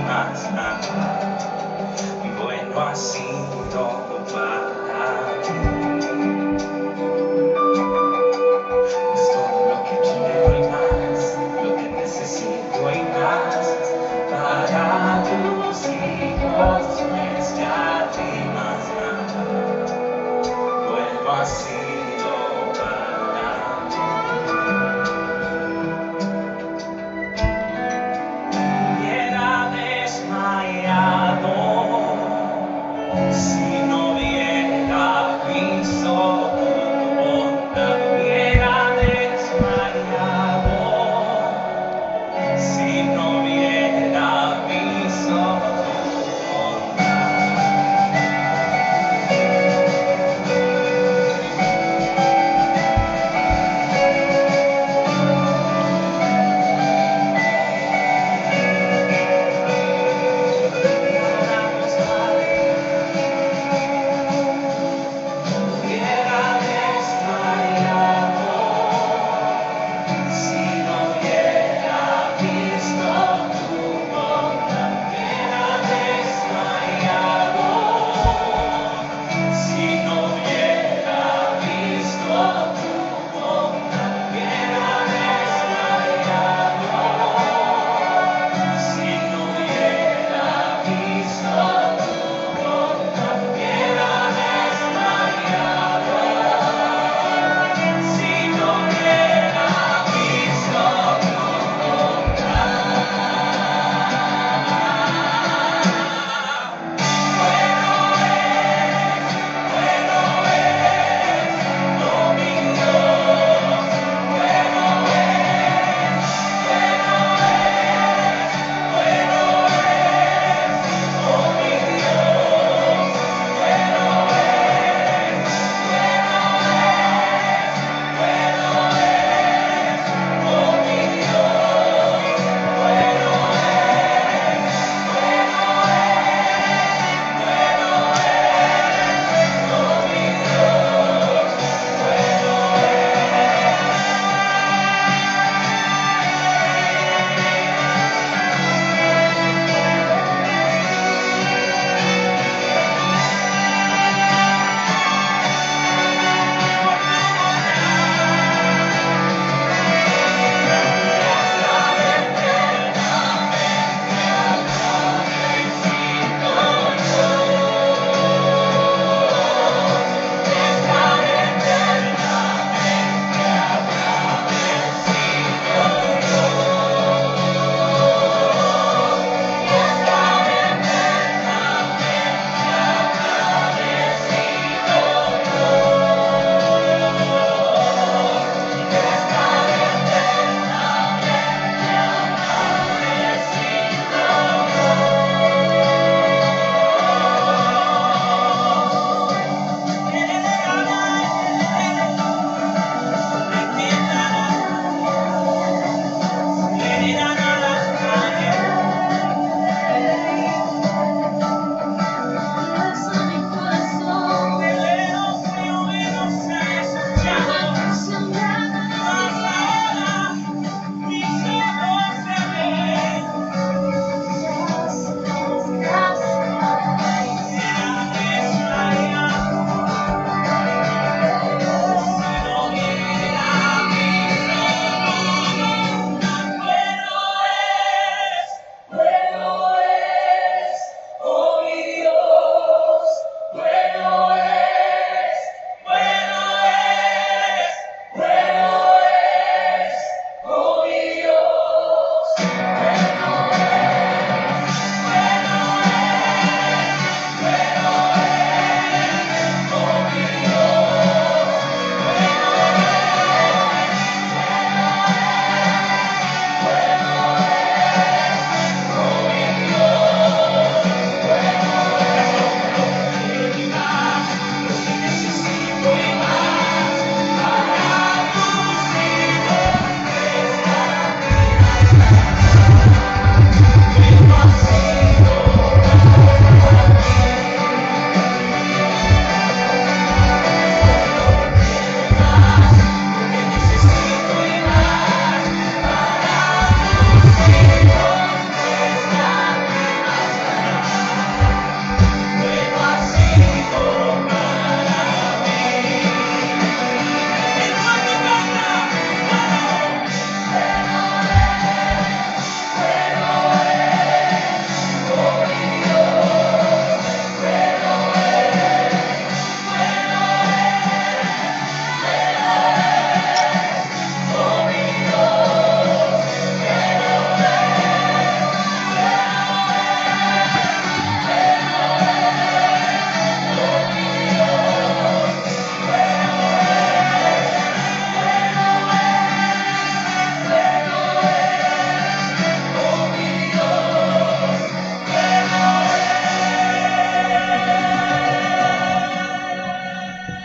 más nada. Bueno ha sido para mí. Es todo lo que quiero y más, lo que necesito y más. Para tus hijos no es ya y más nada. Bueno ha sido para mí. Hubiera desmayado si no hubiera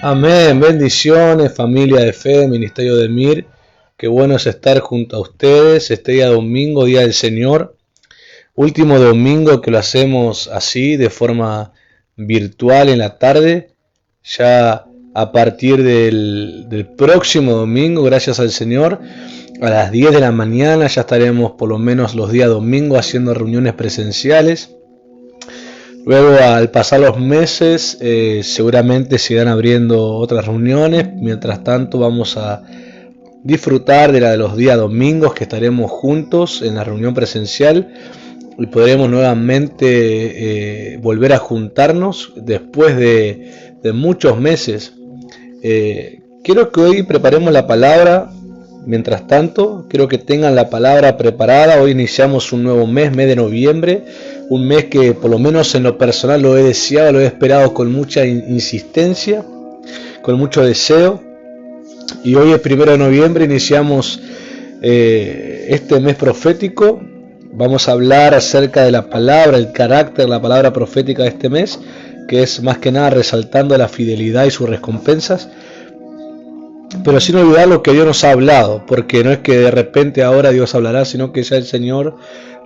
Amén, bendiciones, familia de fe, Ministerio de Mir. Qué bueno es estar junto a ustedes este día domingo, Día del Señor. Último domingo que lo hacemos así, de forma virtual en la tarde. Ya a partir del próximo domingo, gracias al Señor, a las 10 de la mañana ya estaremos por lo menos los días domingos haciendo reuniones presenciales. Luego, al pasar los meses, seguramente se irán abriendo otras reuniones. Mientras tanto, vamos a disfrutar de la de los días domingos, que estaremos juntos en la reunión presencial y podremos nuevamente volver a juntarnos después de muchos meses. Quiero que hoy preparemos la palabra. Mientras tanto, quiero que tengan la palabra preparada. Hoy iniciamos un nuevo mes de noviembre. Un mes que por lo menos en lo personal lo he deseado, lo he esperado con mucha insistencia, con mucho deseo. Y hoy es 1 de noviembre, iniciamos este mes profético. Vamos a hablar acerca de la palabra, el carácter, la palabra profética de este mes, que es más que nada resaltando la fidelidad y sus recompensas. Pero sin olvidar lo que Dios nos ha hablado, porque no es que de repente ahora Dios hablará, sino que ya el Señor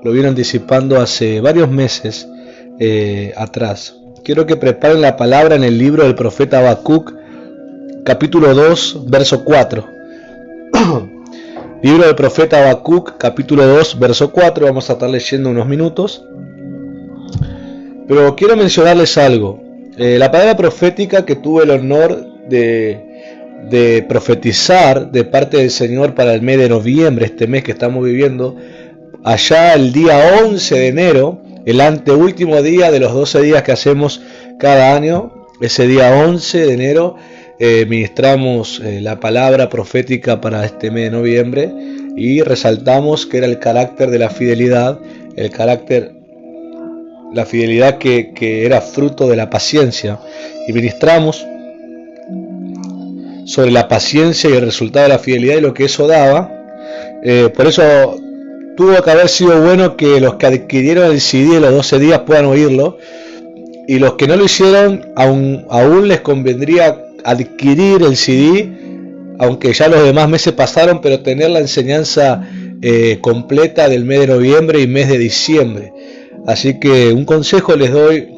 lo viene anticipando hace varios meses atrás. Quiero que preparen la palabra en el libro del profeta Habacuc, capítulo 2, verso 4. Libro del profeta Habacuc, capítulo 2, verso 4. Vamos a estar leyendo unos minutos. Pero quiero mencionarles algo. La palabra profética que tuve el honor de profetizar de parte del Señor para el mes de noviembre, este mes que estamos viviendo, allá el día 11 de enero, el anteúltimo día de los 12 días que hacemos cada año. Ese día 11 de enero ministramos la palabra profética para este mes de noviembre y resaltamos que era el carácter de la fidelidad, la fidelidad que era fruto de la paciencia, y ministramos sobre la paciencia y el resultado de la fidelidad y lo que eso daba. Por eso tuvo que haber sido bueno que los que adquirieron el CD de los 12 días puedan oírlo, y los que no lo hicieron aún les convendría adquirir el CD, aunque ya los demás meses pasaron, pero tener la enseñanza completa del mes de noviembre y mes de diciembre. Así que un consejo les doy.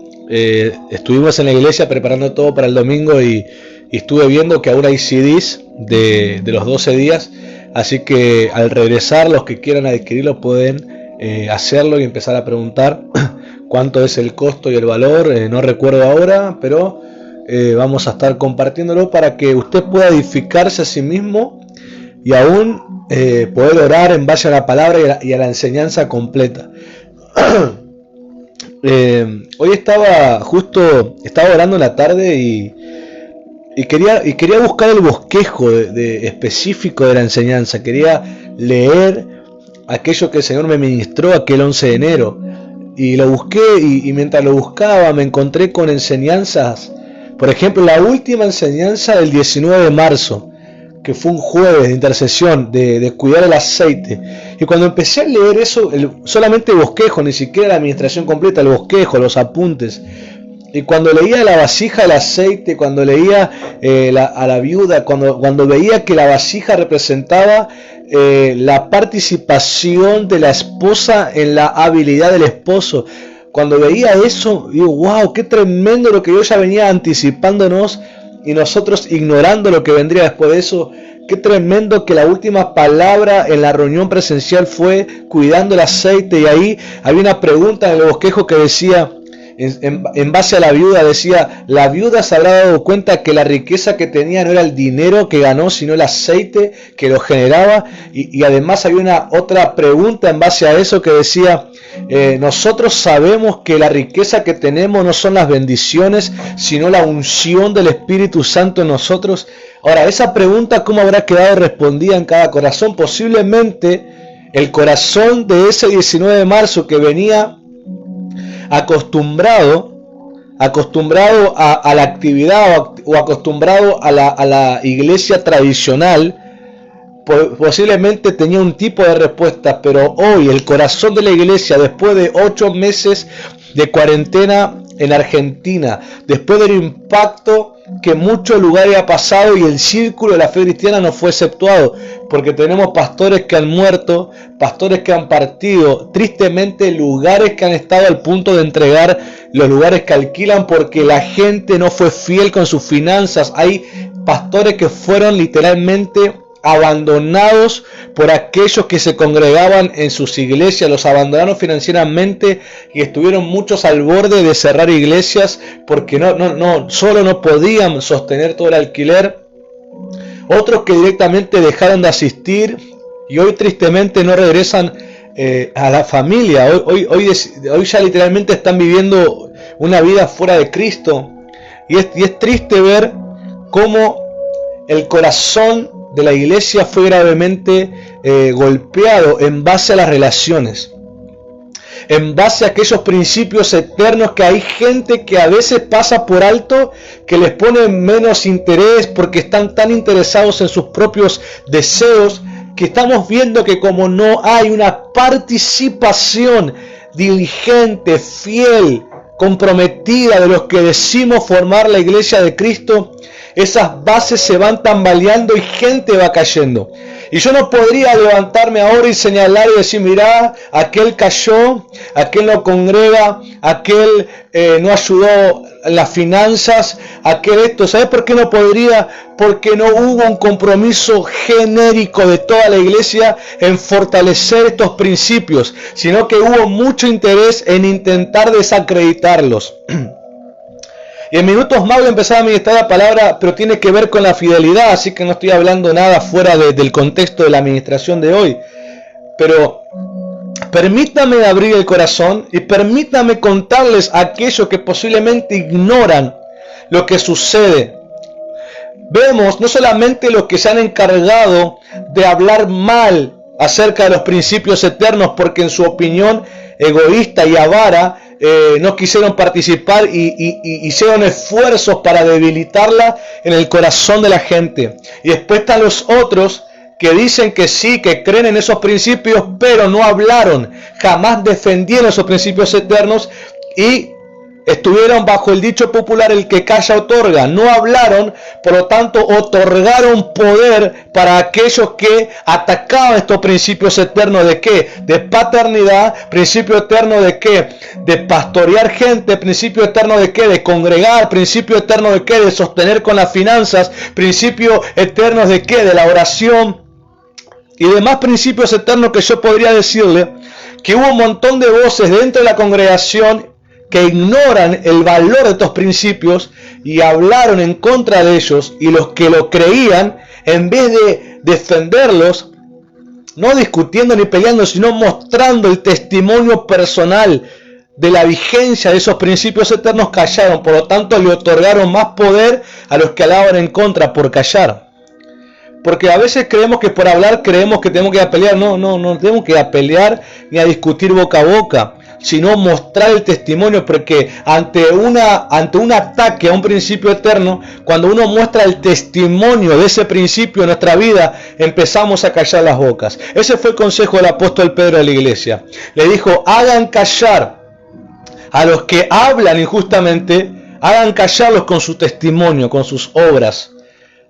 Estuvimos en la iglesia preparando todo para el domingo y estuve viendo que aún hay CDs de los 12 días, así que al regresar los que quieran adquirirlo pueden hacerlo y empezar a preguntar cuánto es el costo y el valor. No recuerdo ahora, pero vamos a estar compartiéndolo para que usted pueda edificarse a sí mismo y aún poder orar en base a la palabra y a la enseñanza completa. Hoy estaba orando en la tarde y quería buscar el bosquejo específico de la enseñanza. Quería leer aquello que el Señor me ministró aquel 11 de enero. Y lo busqué y mientras lo buscaba me encontré con enseñanzas. Por ejemplo, la última enseñanza del 19 de marzo, que fue un jueves de intercesión, de cuidar el aceite. Y cuando empecé a leer eso, solamente bosquejo, ni siquiera la administración completa, el bosquejo, los apuntes. Y cuando leía la vasija del aceite, cuando leía a la viuda, cuando veía que la vasija representaba la participación de la esposa en la habilidad del esposo, cuando veía eso, digo, wow, qué tremendo lo que Dios ya venía anticipándonos y nosotros ignorando lo que vendría después de eso. Qué tremendo que la última palabra en la reunión presencial fue cuidando el aceite, y ahí había una pregunta en el bosquejo que decía, en base a la viuda, decía, la viuda se habrá dado cuenta que la riqueza que tenía no era el dinero que ganó, sino el aceite que lo generaba. Y además había una otra pregunta en base a eso que decía, nosotros sabemos que la riqueza que tenemos no son las bendiciones, sino la unción del Espíritu Santo en nosotros. Ahora, esa pregunta, ¿cómo habrá quedado respondida en cada corazón? Posiblemente el corazón de ese 19 de marzo que venía acostumbrado a la actividad o acostumbrado a la iglesia tradicional, posiblemente tenía un tipo de respuesta, pero hoy el corazón de la iglesia, después de 8 meses de cuarentena en Argentina, después del impacto que en muchos lugares ha pasado y el círculo de la fe cristiana no fue exceptuado, porque tenemos pastores que han muerto, pastores que han partido, tristemente lugares que han estado al punto de entregar los lugares que alquilan porque la gente no fue fiel con sus finanzas. Hay pastores que fueron literalmente abandonados por aquellos que se congregaban en sus iglesias, los abandonaron financieramente y estuvieron muchos al borde de cerrar iglesias porque solo no podían sostener todo el alquiler. Otros que directamente dejaron de asistir y hoy tristemente no regresan a la familia. Hoy ya literalmente están viviendo una vida fuera de Cristo y es triste ver cómo el corazón de la iglesia fue gravemente golpeado en base a las relaciones, en base a aquellos principios eternos que hay gente que a veces pasa por alto, que les pone menos interés porque están tan interesados en sus propios deseos, que estamos viendo que como no hay una participación diligente, fiel, comprometida de los que decimos formar la iglesia de Cristo, esas bases se van tambaleando y gente va cayendo. Y yo no podría levantarme ahora y señalar y decir, mirá, aquel cayó, aquel no congrega, aquel no ayudó en las finanzas, aquel esto. ¿Sabes por qué no podría? Porque no hubo un compromiso genérico de toda la iglesia en fortalecer estos principios, sino que hubo mucho interés en intentar desacreditarlos. Y en minutos más voy a empezar a ministrar la palabra, pero tiene que ver con la fidelidad, así que no estoy hablando nada fuera del contexto de la administración de hoy. Pero permítame abrir el corazón y permítame contarles a aquellos que posiblemente ignoran lo que sucede. Vemos no solamente los que se han encargado de hablar mal acerca de los principios eternos, porque en su opinión egoísta y avara, no quisieron participar y hicieron esfuerzos para debilitarla en el corazón de la gente. Y después están los otros que dicen que sí, que creen en esos principios, pero no hablaron, jamás defendieron esos principios eternos y estuvieron bajo el dicho popular, el que calla otorga. No hablaron, por lo tanto otorgaron poder para aquellos que atacaban estos principios eternos. ¿De qué? De paternidad. Principio eterno de qué? De pastorear gente. Principio eterno de qué? De congregar. Principio eterno de qué? De sostener con las finanzas. Principio eterno de qué? De la oración. Y demás principios eternos que yo podría decirle que hubo un montón de voces dentro de la congregación que ignoran el valor de estos principios y hablaron en contra de ellos, y los que lo creían, en vez de defenderlos, no discutiendo ni peleando, sino mostrando el testimonio personal de la vigencia de esos principios eternos, callaron. Por lo tanto, le otorgaron más poder a los que hablaban en contra por callar. Porque a veces creemos que por hablar creemos que tenemos que ir a pelear. No tenemos que ir a pelear ni a discutir boca a boca, sino mostrar el testimonio, porque ante un ataque a un principio eterno, cuando uno muestra el testimonio de ese principio en nuestra vida, empezamos a callar las bocas. Ese fue el consejo del apóstol Pedro a la iglesia. Le dijo, hagan callar a los que hablan injustamente, hagan callarlos con su testimonio, con sus obras.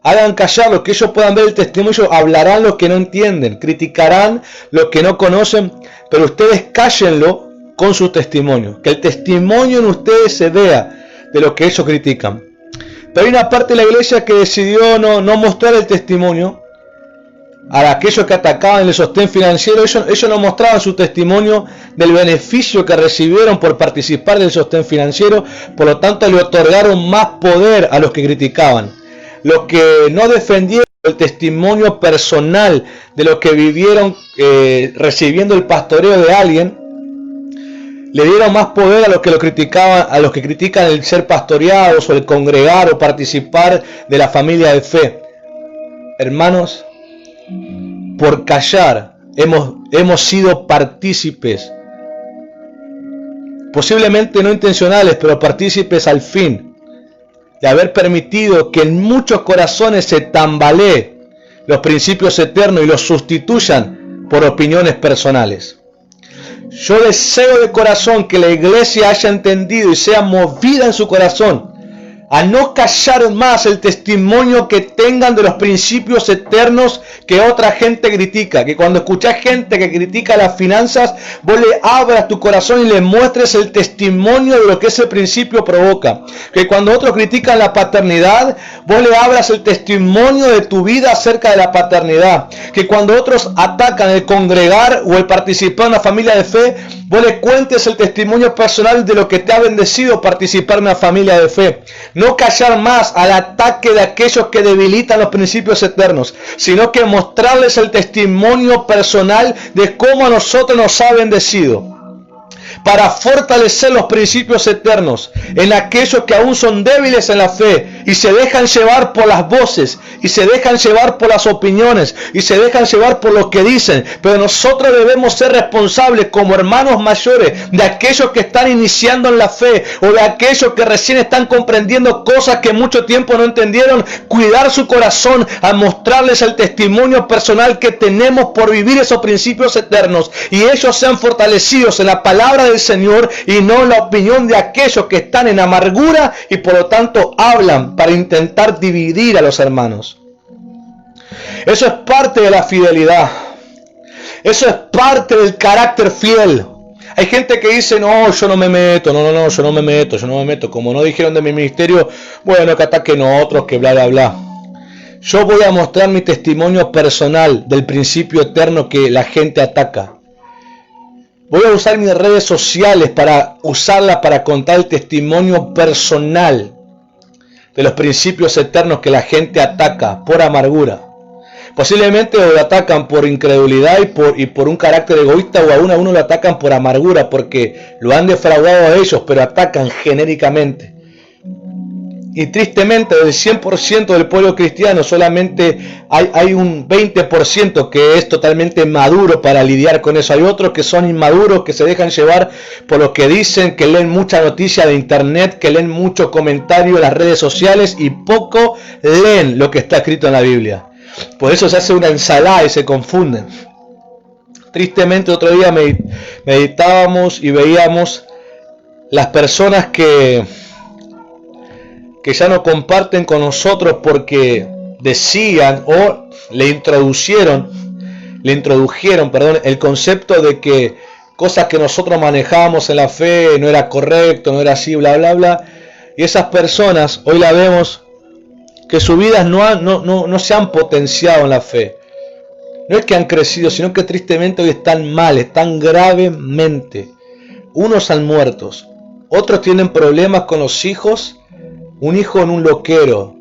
Hagan callar los que ellos puedan ver el testimonio, hablarán los que no entienden, criticarán los que no conocen, pero ustedes cállenlo con su testimonio, que el testimonio en ustedes se vea de lo que ellos critican. Pero hay una parte de la iglesia que decidió no mostrar el testimonio a aquellos que atacaban el sostén financiero. Ellos no mostraban su testimonio del beneficio que recibieron por participar del sostén financiero, por lo tanto le otorgaron más poder a los que criticaban. Los que no defendieron el testimonio personal de lo que vivieron recibiendo el pastoreo de alguien, le dieron más poder a los que lo criticaban, a los que critican el ser pastoreados o el congregar o participar de la familia de fe. Hermanos, por callar hemos sido partícipes, posiblemente no intencionales, pero partícipes al fin, de haber permitido que en muchos corazones se tambaleen los principios eternos y los sustituyan por opiniones personales. Yo deseo de corazón que la iglesia haya entendido y sea movida en su corazón a no callar más el testimonio que tengan de los principios eternos que otra gente critica. Que cuando escuchás gente que critica las finanzas, vos le abras tu corazón y le muestres el testimonio de lo que ese principio provoca. Que cuando otros critican la paternidad, vos le abras el testimonio de tu vida acerca de la paternidad. Que cuando otros atacan el congregar o el participar en una familia de fe, vos le cuentes el testimonio personal de lo que te ha bendecido participar en una familia de fe. No callar más al ataque de aquellos que debilitan los principios eternos, sino que mostrarles el testimonio personal de cómo a nosotros nos ha bendecido, para fortalecer los principios eternos en aquellos que aún son débiles en la fe y se dejan llevar por las voces y se dejan llevar por las opiniones y se dejan llevar por lo que dicen. Pero nosotros debemos ser responsables como hermanos mayores de aquellos que están iniciando en la fe o de aquellos que recién están comprendiendo cosas que mucho tiempo no entendieron. Cuidar su corazón a mostrarles el testimonio personal que tenemos por vivir esos principios eternos y ellos sean fortalecidos en la palabra del Señor y no en la opinión de aquellos que están en amargura y por lo tanto hablan para intentar dividir a los hermanos. Eso es parte de la fidelidad. Eso es parte del carácter fiel. Hay gente que dice, no, yo no me meto, yo no me meto. Como no dijeron de mi ministerio, bueno, que ataquen a otros, que bla, bla, bla. Yo voy a mostrar mi testimonio personal del principio eterno que la gente ataca. Voy a usar mis redes sociales para usarlas para contar el testimonio personal de los principios eternos que la gente ataca por amargura. Posiblemente lo atacan por incredulidad y por un carácter egoísta, o aún a uno lo atacan por amargura porque lo han defraudado a ellos, pero atacan genéricamente. Y tristemente del 100% del pueblo cristiano solamente hay un 20% que es totalmente maduro para lidiar con eso. Hay otros que son inmaduros, que se dejan llevar por lo que dicen, que leen mucha noticia de internet, que leen mucho comentario en las redes sociales y poco leen lo que está escrito en la Biblia. Por eso se hace una ensalada y se confunden. Tristemente otro día meditábamos y veíamos las personas que ya no comparten con nosotros porque decían o le introdujeron el concepto de que cosas que nosotros manejábamos en la fe no era correcto, no era así, bla, bla, bla. Y esas personas hoy la vemos que sus vidas no se han potenciado en la fe. No es que han crecido, sino que tristemente hoy están mal, están gravemente. Unos han muerto, otros tienen problemas con los hijos. Un hijo en un loquero,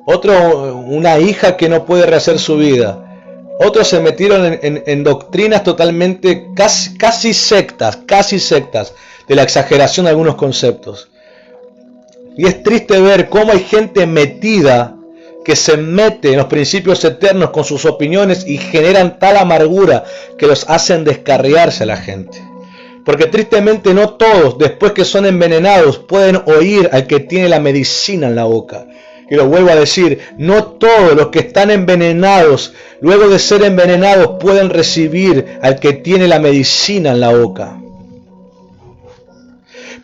otro una hija que no puede rehacer su vida, otros se metieron en doctrinas totalmente casi sectas de la exageración de algunos conceptos. Y es triste ver cómo hay gente metida que se mete en los principios eternos con sus opiniones y generan tal amargura que los hacen descarriarse a la gente. Porque tristemente no todos, después que son envenenados, pueden oír al que tiene la medicina en la boca. Y lo vuelvo a decir, no todos los que están envenenados, luego de ser envenenados, pueden recibir al que tiene la medicina en la boca.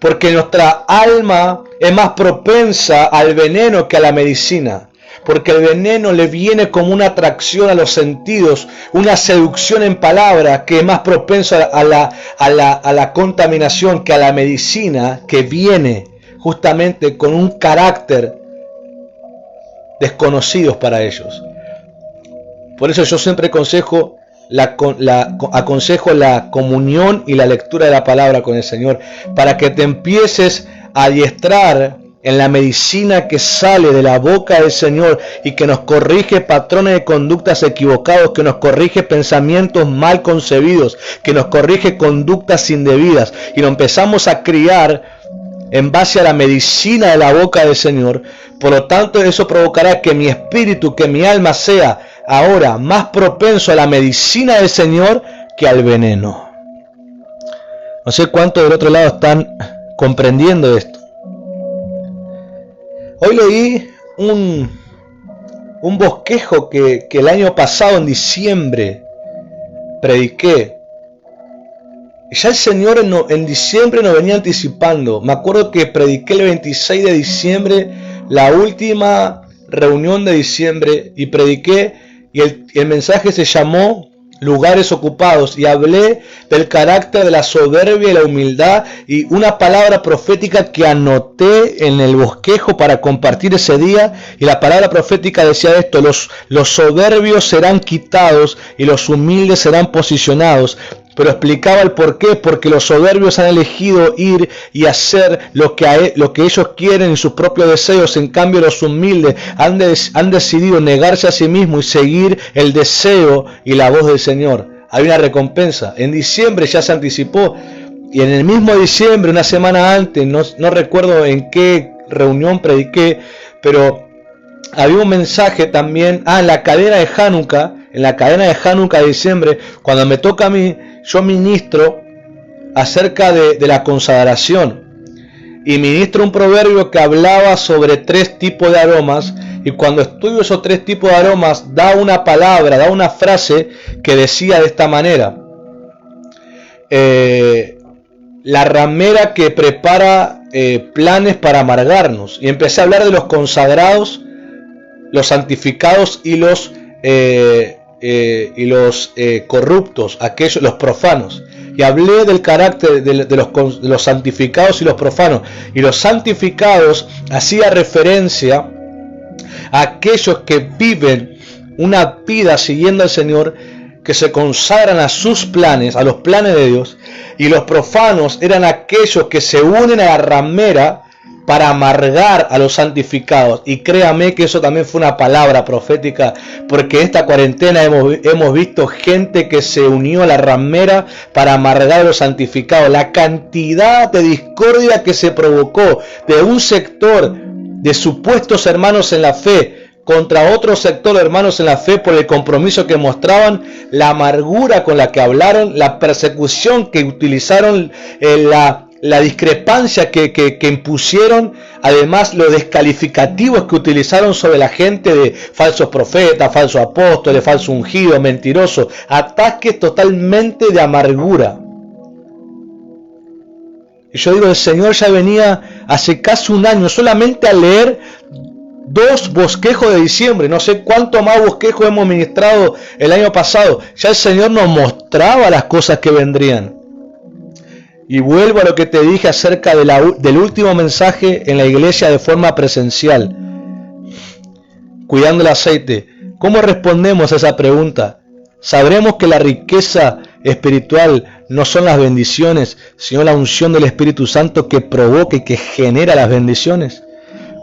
Porque nuestra alma es más propensa al veneno que a la medicina. Porque el veneno le viene como una atracción a los sentidos, una seducción en palabra que es más propenso a la contaminación que a la medicina, que viene justamente con un carácter desconocido para ellos. Por eso yo siempre aconsejo la comunión y la lectura de la palabra con el Señor, para que te empieces a adiestrar en la medicina que sale de la boca del Señor y que nos corrige patrones de conductas equivocados, que nos corrige pensamientos mal concebidos, que nos corrige conductas indebidas, y nos empezamos a criar en base a la medicina de la boca del Señor. Por lo tanto, eso provocará que mi espíritu, que mi alma sea ahora más propenso a la medicina del Señor que al veneno. No sé cuántos del otro lado están comprendiendo esto. Hoy leí un bosquejo que el año pasado en diciembre prediqué, Ya el Señor en diciembre nos venía anticipando. Me acuerdo que prediqué el 26 de diciembre, la última reunión de diciembre, y prediqué, y el mensaje se llamó Lugares Ocupados, y hablé del carácter de la soberbia y la humildad, y una palabra profética que anoté en el bosquejo para compartir ese día, y la palabra profética decía esto: los soberbios serán quitados y los humildes serán posicionados. Pero explicaba el por qué: porque los soberbios han elegido ir y hacer lo que ellos quieren en sus propios deseos. En cambio, los humildes han decidido negarse a sí mismos y seguir el deseo y la voz del Señor. Hay una recompensa. En diciembre ya se anticipó, y en el mismo diciembre, una semana antes, no recuerdo en qué reunión prediqué, pero había un mensaje también, en la cadena de Hanukkah. En la cadena de Hanukkah de diciembre, cuando me toca a mí, yo ministro acerca de la consagración, y ministro un proverbio que hablaba sobre 3 tipos de aromas, y cuando estudio esos 3 tipos de aromas, da una palabra, da una frase que decía de esta manera: la ramera que prepara planes para amargarnos. Y empecé a hablar de los consagrados, los santificados y los corruptos, aquellos, los profanos. Y hablé del carácter de los santificados y los profanos. Y los santificados hacía referencia a aquellos que viven una vida siguiendo al Señor, que se consagran a sus planes, a los planes de Dios. Y los profanos eran aquellos que se unen a la ramera para amargar a los santificados. Y créame que eso también fue una palabra profética, porque esta cuarentena hemos visto gente que se unió a la ramera para amargar a los santificados. La cantidad de discordia que se provocó de un sector de supuestos hermanos en la fe contra otro sector de hermanos en la fe por el compromiso que mostraban, la amargura con la que hablaron, la persecución que utilizaron, la discrepancia que impusieron, además los descalificativos que utilizaron sobre la gente de falsos profetas, falsos apóstoles, falsos ungidos, mentirosos, ataques totalmente de amargura. Y yo digo, el Señor ya venía hace casi un año solamente a leer 2 bosquejos de diciembre. No sé cuánto más bosquejos hemos ministrado el año pasado. Ya el Señor nos mostraba las cosas que vendrían. Y vuelvo a lo que te dije acerca del último mensaje en la iglesia de forma presencial, cuidando el aceite. ¿Cómo respondemos a esa pregunta? ¿Sabremos que la riqueza espiritual no son las bendiciones, sino la unción del Espíritu Santo que provoca y que genera las bendiciones?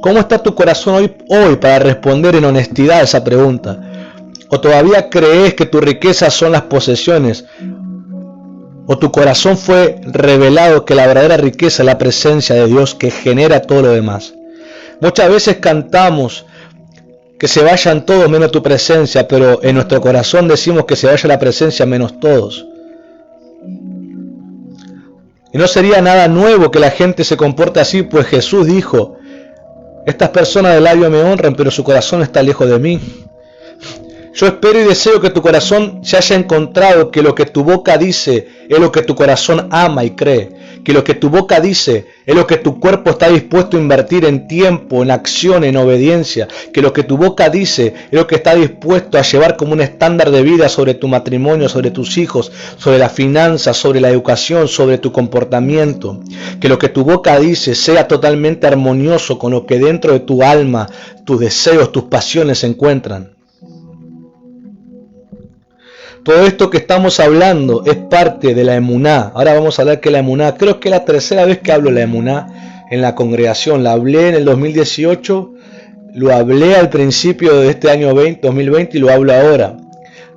¿Cómo está tu corazón hoy para responder en honestidad a esa pregunta? ¿O todavía crees que tu riqueza son las posesiones? ¿O tu corazón fue revelado que la verdadera riqueza es la presencia de Dios que genera todo lo demás? Muchas veces cantamos que se vayan todos menos tu presencia, pero en nuestro corazón decimos que se vaya la presencia menos todos. Y no sería nada nuevo que la gente se comporte así, pues Jesús dijo: estas personas de labio me honran, pero su corazón está lejos de mí. Yo espero y deseo que tu corazón se haya encontrado que lo que tu boca dice es lo que tu corazón ama y cree. Que lo que tu boca dice es lo que tu cuerpo está dispuesto a invertir en tiempo, en acción, en obediencia. Que lo que tu boca dice es lo que está dispuesto a llevar como un estándar de vida sobre tu matrimonio, sobre tus hijos, sobre las finanzas, sobre la educación, sobre tu comportamiento. Que lo que tu boca dice sea totalmente armonioso con lo que dentro de tu alma, tus deseos, tus pasiones se encuentran. Todo esto que estamos hablando es parte de la emuná. Ahora vamos a hablar que la emuná, creo que es la 3ª vez que hablo de la emuná en la congregación. La hablé en el 2018, lo hablé al principio de este año 2020 y lo hablo ahora.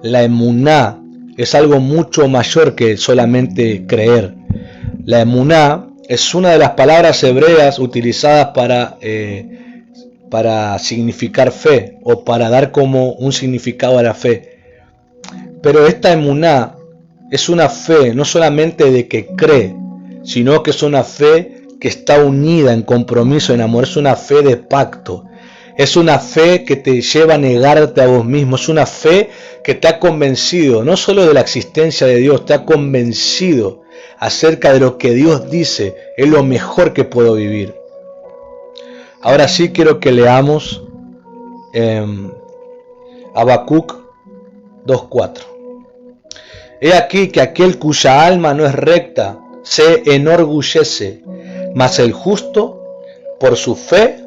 La emuná es algo mucho mayor que solamente creer. La emuná es una de las palabras hebreas utilizadas para significar fe o para dar como un significado a la fe. Pero esta emuná es una fe no solamente de que cree, sino que es una fe que está unida en compromiso, en amor. Es una fe de pacto. Es una fe que te lleva a negarte a vos mismo. Es una fe que te ha convencido no solo de la existencia de Dios, te ha convencido acerca de lo que Dios dice es lo mejor que puedo vivir. Ahora sí quiero que leamos Habacuc 2:4. He aquí que aquel cuya alma no es recta se enorgullece, mas el justo por su fe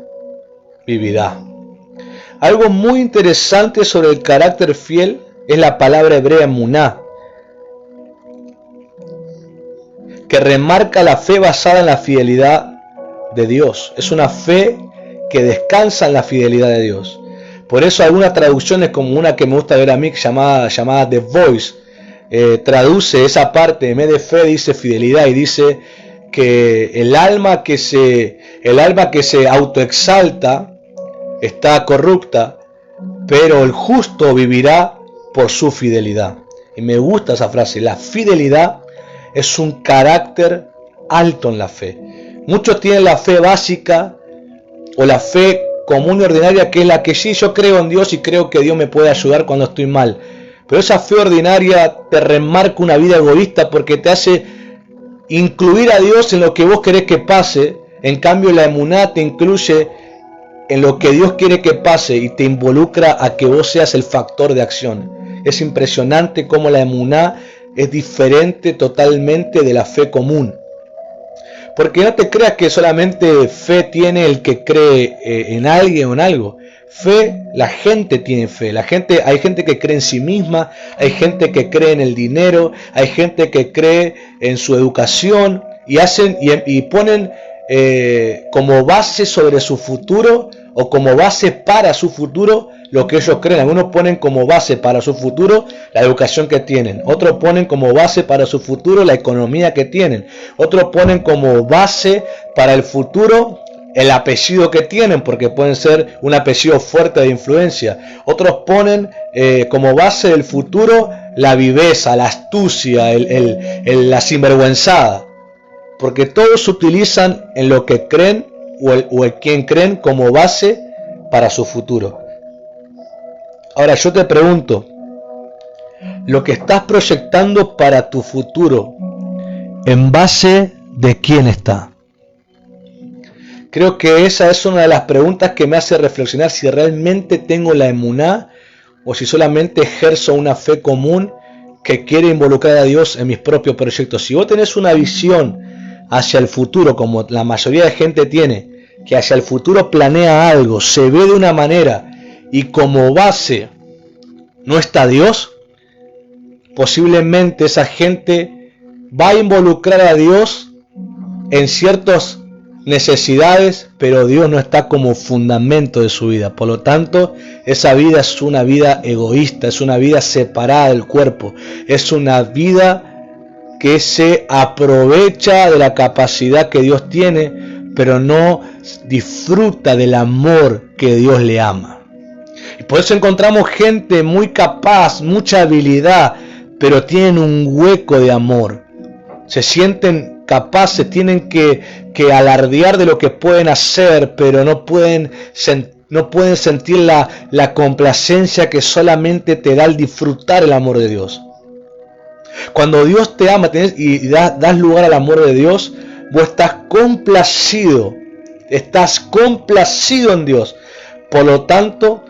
vivirá. Algo muy interesante sobre el carácter fiel es la palabra hebrea emuná, que remarca la fe basada en la fidelidad de Dios. Es una fe que descansa en la fidelidad de Dios. Por eso algunas traducciones, como una que me gusta ver a mí, llamada The Voice, traduce esa parte, en vez de fe dice fidelidad, y dice que el alma que se autoexalta está corrupta, pero el justo vivirá por su fidelidad. Y me gusta esa frase. La fidelidad es un carácter alto en la fe. Muchos tienen la fe básica o la fe común y ordinaria, que es la que sí, yo creo en Dios y creo que Dios me puede ayudar cuando estoy mal. Pero esa fe ordinaria te remarca una vida egoísta porque te hace incluir a Dios en lo que vos querés que pase. En cambio, la emuná te incluye en lo que Dios quiere que pase y te involucra a que vos seas el factor de acción. Es impresionante cómo la emuná es diferente totalmente de la fe común. Porque no te creas que solamente fe tiene el que cree en alguien o en algo. Fe, la gente tiene fe. Hay gente que cree en sí misma, hay gente que cree en el dinero, hay gente que cree en su educación y ponen como base sobre su futuro o como base para su futuro lo que ellos creen. Algunos ponen como base para su futuro la educación que tienen, otros ponen como base para su futuro la economía que tienen, otros ponen como base para el futuro el apellido que tienen, porque pueden ser un apellido fuerte de influencia. Otros ponen como base del futuro la viveza, la astucia, la sinvergüenzada, porque todos utilizan en lo que creen o en quien creen como base para su futuro. Ahora yo te pregunto, lo que estás proyectando para tu futuro, ¿en base de quién está? Creo que esa es una de las preguntas que me hace reflexionar si realmente tengo la emuná o si solamente ejerzo una fe común que quiere involucrar a Dios en mis propios proyectos. Si vos tenés una visión hacia el futuro, como la mayoría de gente tiene, que hacia el futuro planea algo, se ve de una manera y como base no está Dios, posiblemente esa gente va a involucrar a Dios en ciertas necesidades, pero Dios no está como fundamento de su vida. Por lo tanto, esa vida es una vida egoísta, es una vida separada del cuerpo, es una vida que se aprovecha de la capacidad que Dios tiene, pero no disfruta del amor que Dios le ama. Y por eso encontramos gente muy capaz, mucha habilidad, pero tienen un hueco de amor. Se sienten capaces, tienen que alardear de lo que pueden hacer, pero no pueden sentir la complacencia que solamente te da el disfrutar el amor de Dios. Cuando Dios te ama y das lugar al amor de Dios, vos estás complacido en Dios. Por lo tanto,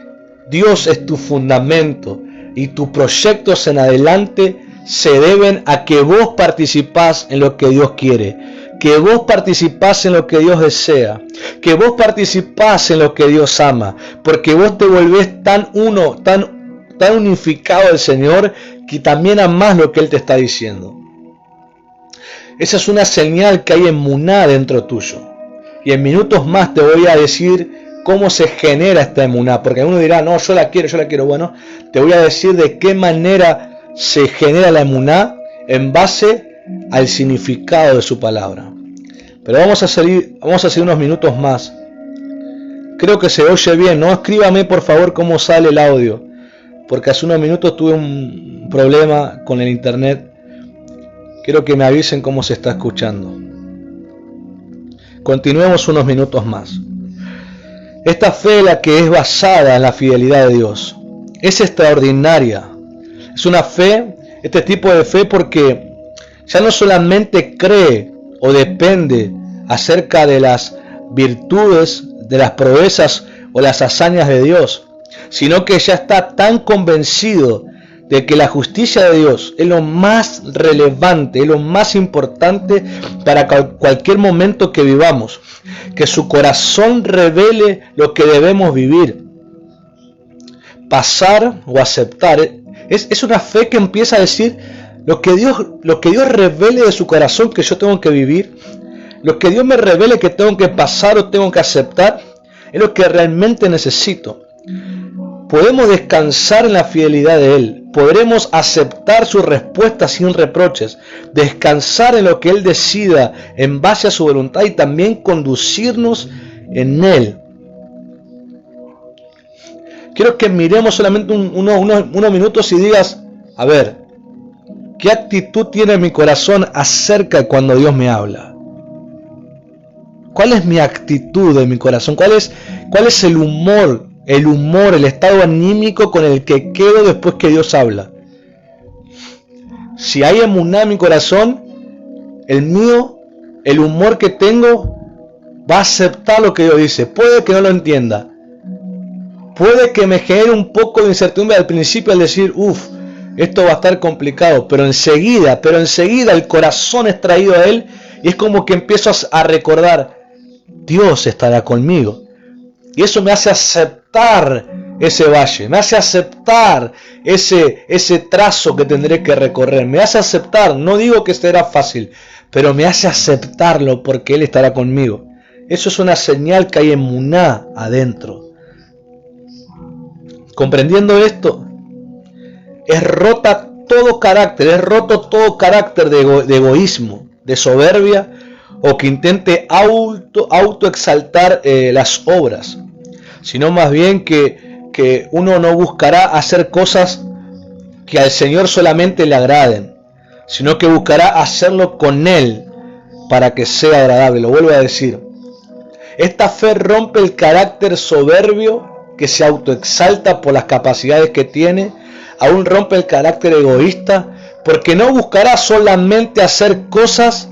Dios es tu fundamento y tus proyectos en adelante se deben a que vos participás en lo que Dios quiere, que vos participás en lo que Dios desea, que vos participás en lo que Dios ama, porque vos te volvés tan unificado al Señor que también amás lo que Él te está diciendo. Esa es una señal que hay emuná dentro tuyo. Y en minutos más te voy a decir cómo se genera esta emuná, porque uno dirá, no, yo la quiero. Bueno, te voy a decir de qué manera se genera la emuná en base al significado de su palabra. Pero vamos a seguir unos minutos más. Creo que se oye bien, ¿no? Escríbame por favor cómo sale el audio, porque hace unos minutos tuve un problema con el internet. Quiero que me avisen cómo se está escuchando. Continuemos unos minutos más. Esta fe, la que es basada en la fidelidad de Dios, es extraordinaria. Es una fe, este tipo de fe, porque Ya no solamente cree o depende acerca de las virtudes, de las proezas o las hazañas de Dios, sino que ya está tan convencido de que la justicia de Dios es lo más relevante, es lo más importante para cualquier momento que vivamos, que su corazón revele lo que debemos vivir, pasar o aceptar. Es una fe que empieza a decir lo que Dios revele de su corazón que yo tengo que vivir, lo que Dios me revele que tengo que pasar o tengo que aceptar, es lo que realmente necesito. Podemos descansar en la fidelidad de Él, podremos aceptar su respuesta sin reproches, descansar en lo que Él decida en base a su voluntad y también conducirnos en Él. Quiero que miremos solamente unos minutos y digas, a ver, ¿qué actitud tiene mi corazón acerca de cuando Dios me habla? ¿Cuál es mi actitud de mi corazón? ¿Cuál es el humor, el estado anímico con el que quedo después que Dios habla? Si hay emuná en mi corazón, el humor que tengo va a aceptar lo que Dios dice. Puede que no lo entienda. Puede que me genere un poco de incertidumbre al principio al decir, esto va a estar complicado, pero enseguida el corazón es traído a Él y es como que empiezo a recordar, Dios estará conmigo. Y eso me hace aceptar ese valle, me hace aceptar ese trazo que tendré que recorrer, me hace aceptar, no digo que será fácil, pero me hace aceptarlo porque Él estará conmigo. Eso es una señal que hay emuná adentro. Comprendiendo esto, es roto todo carácter de egoísmo, de soberbia, o que intente autoexaltar las obras, sino más bien que uno no buscará hacer cosas que al Señor solamente le agraden, sino que buscará hacerlo con Él para que sea agradable. Lo vuelvo a decir, esta fe rompe el carácter soberbio que se autoexalta por las capacidades que tiene, aún rompe el carácter egoísta, porque no buscará solamente hacer cosas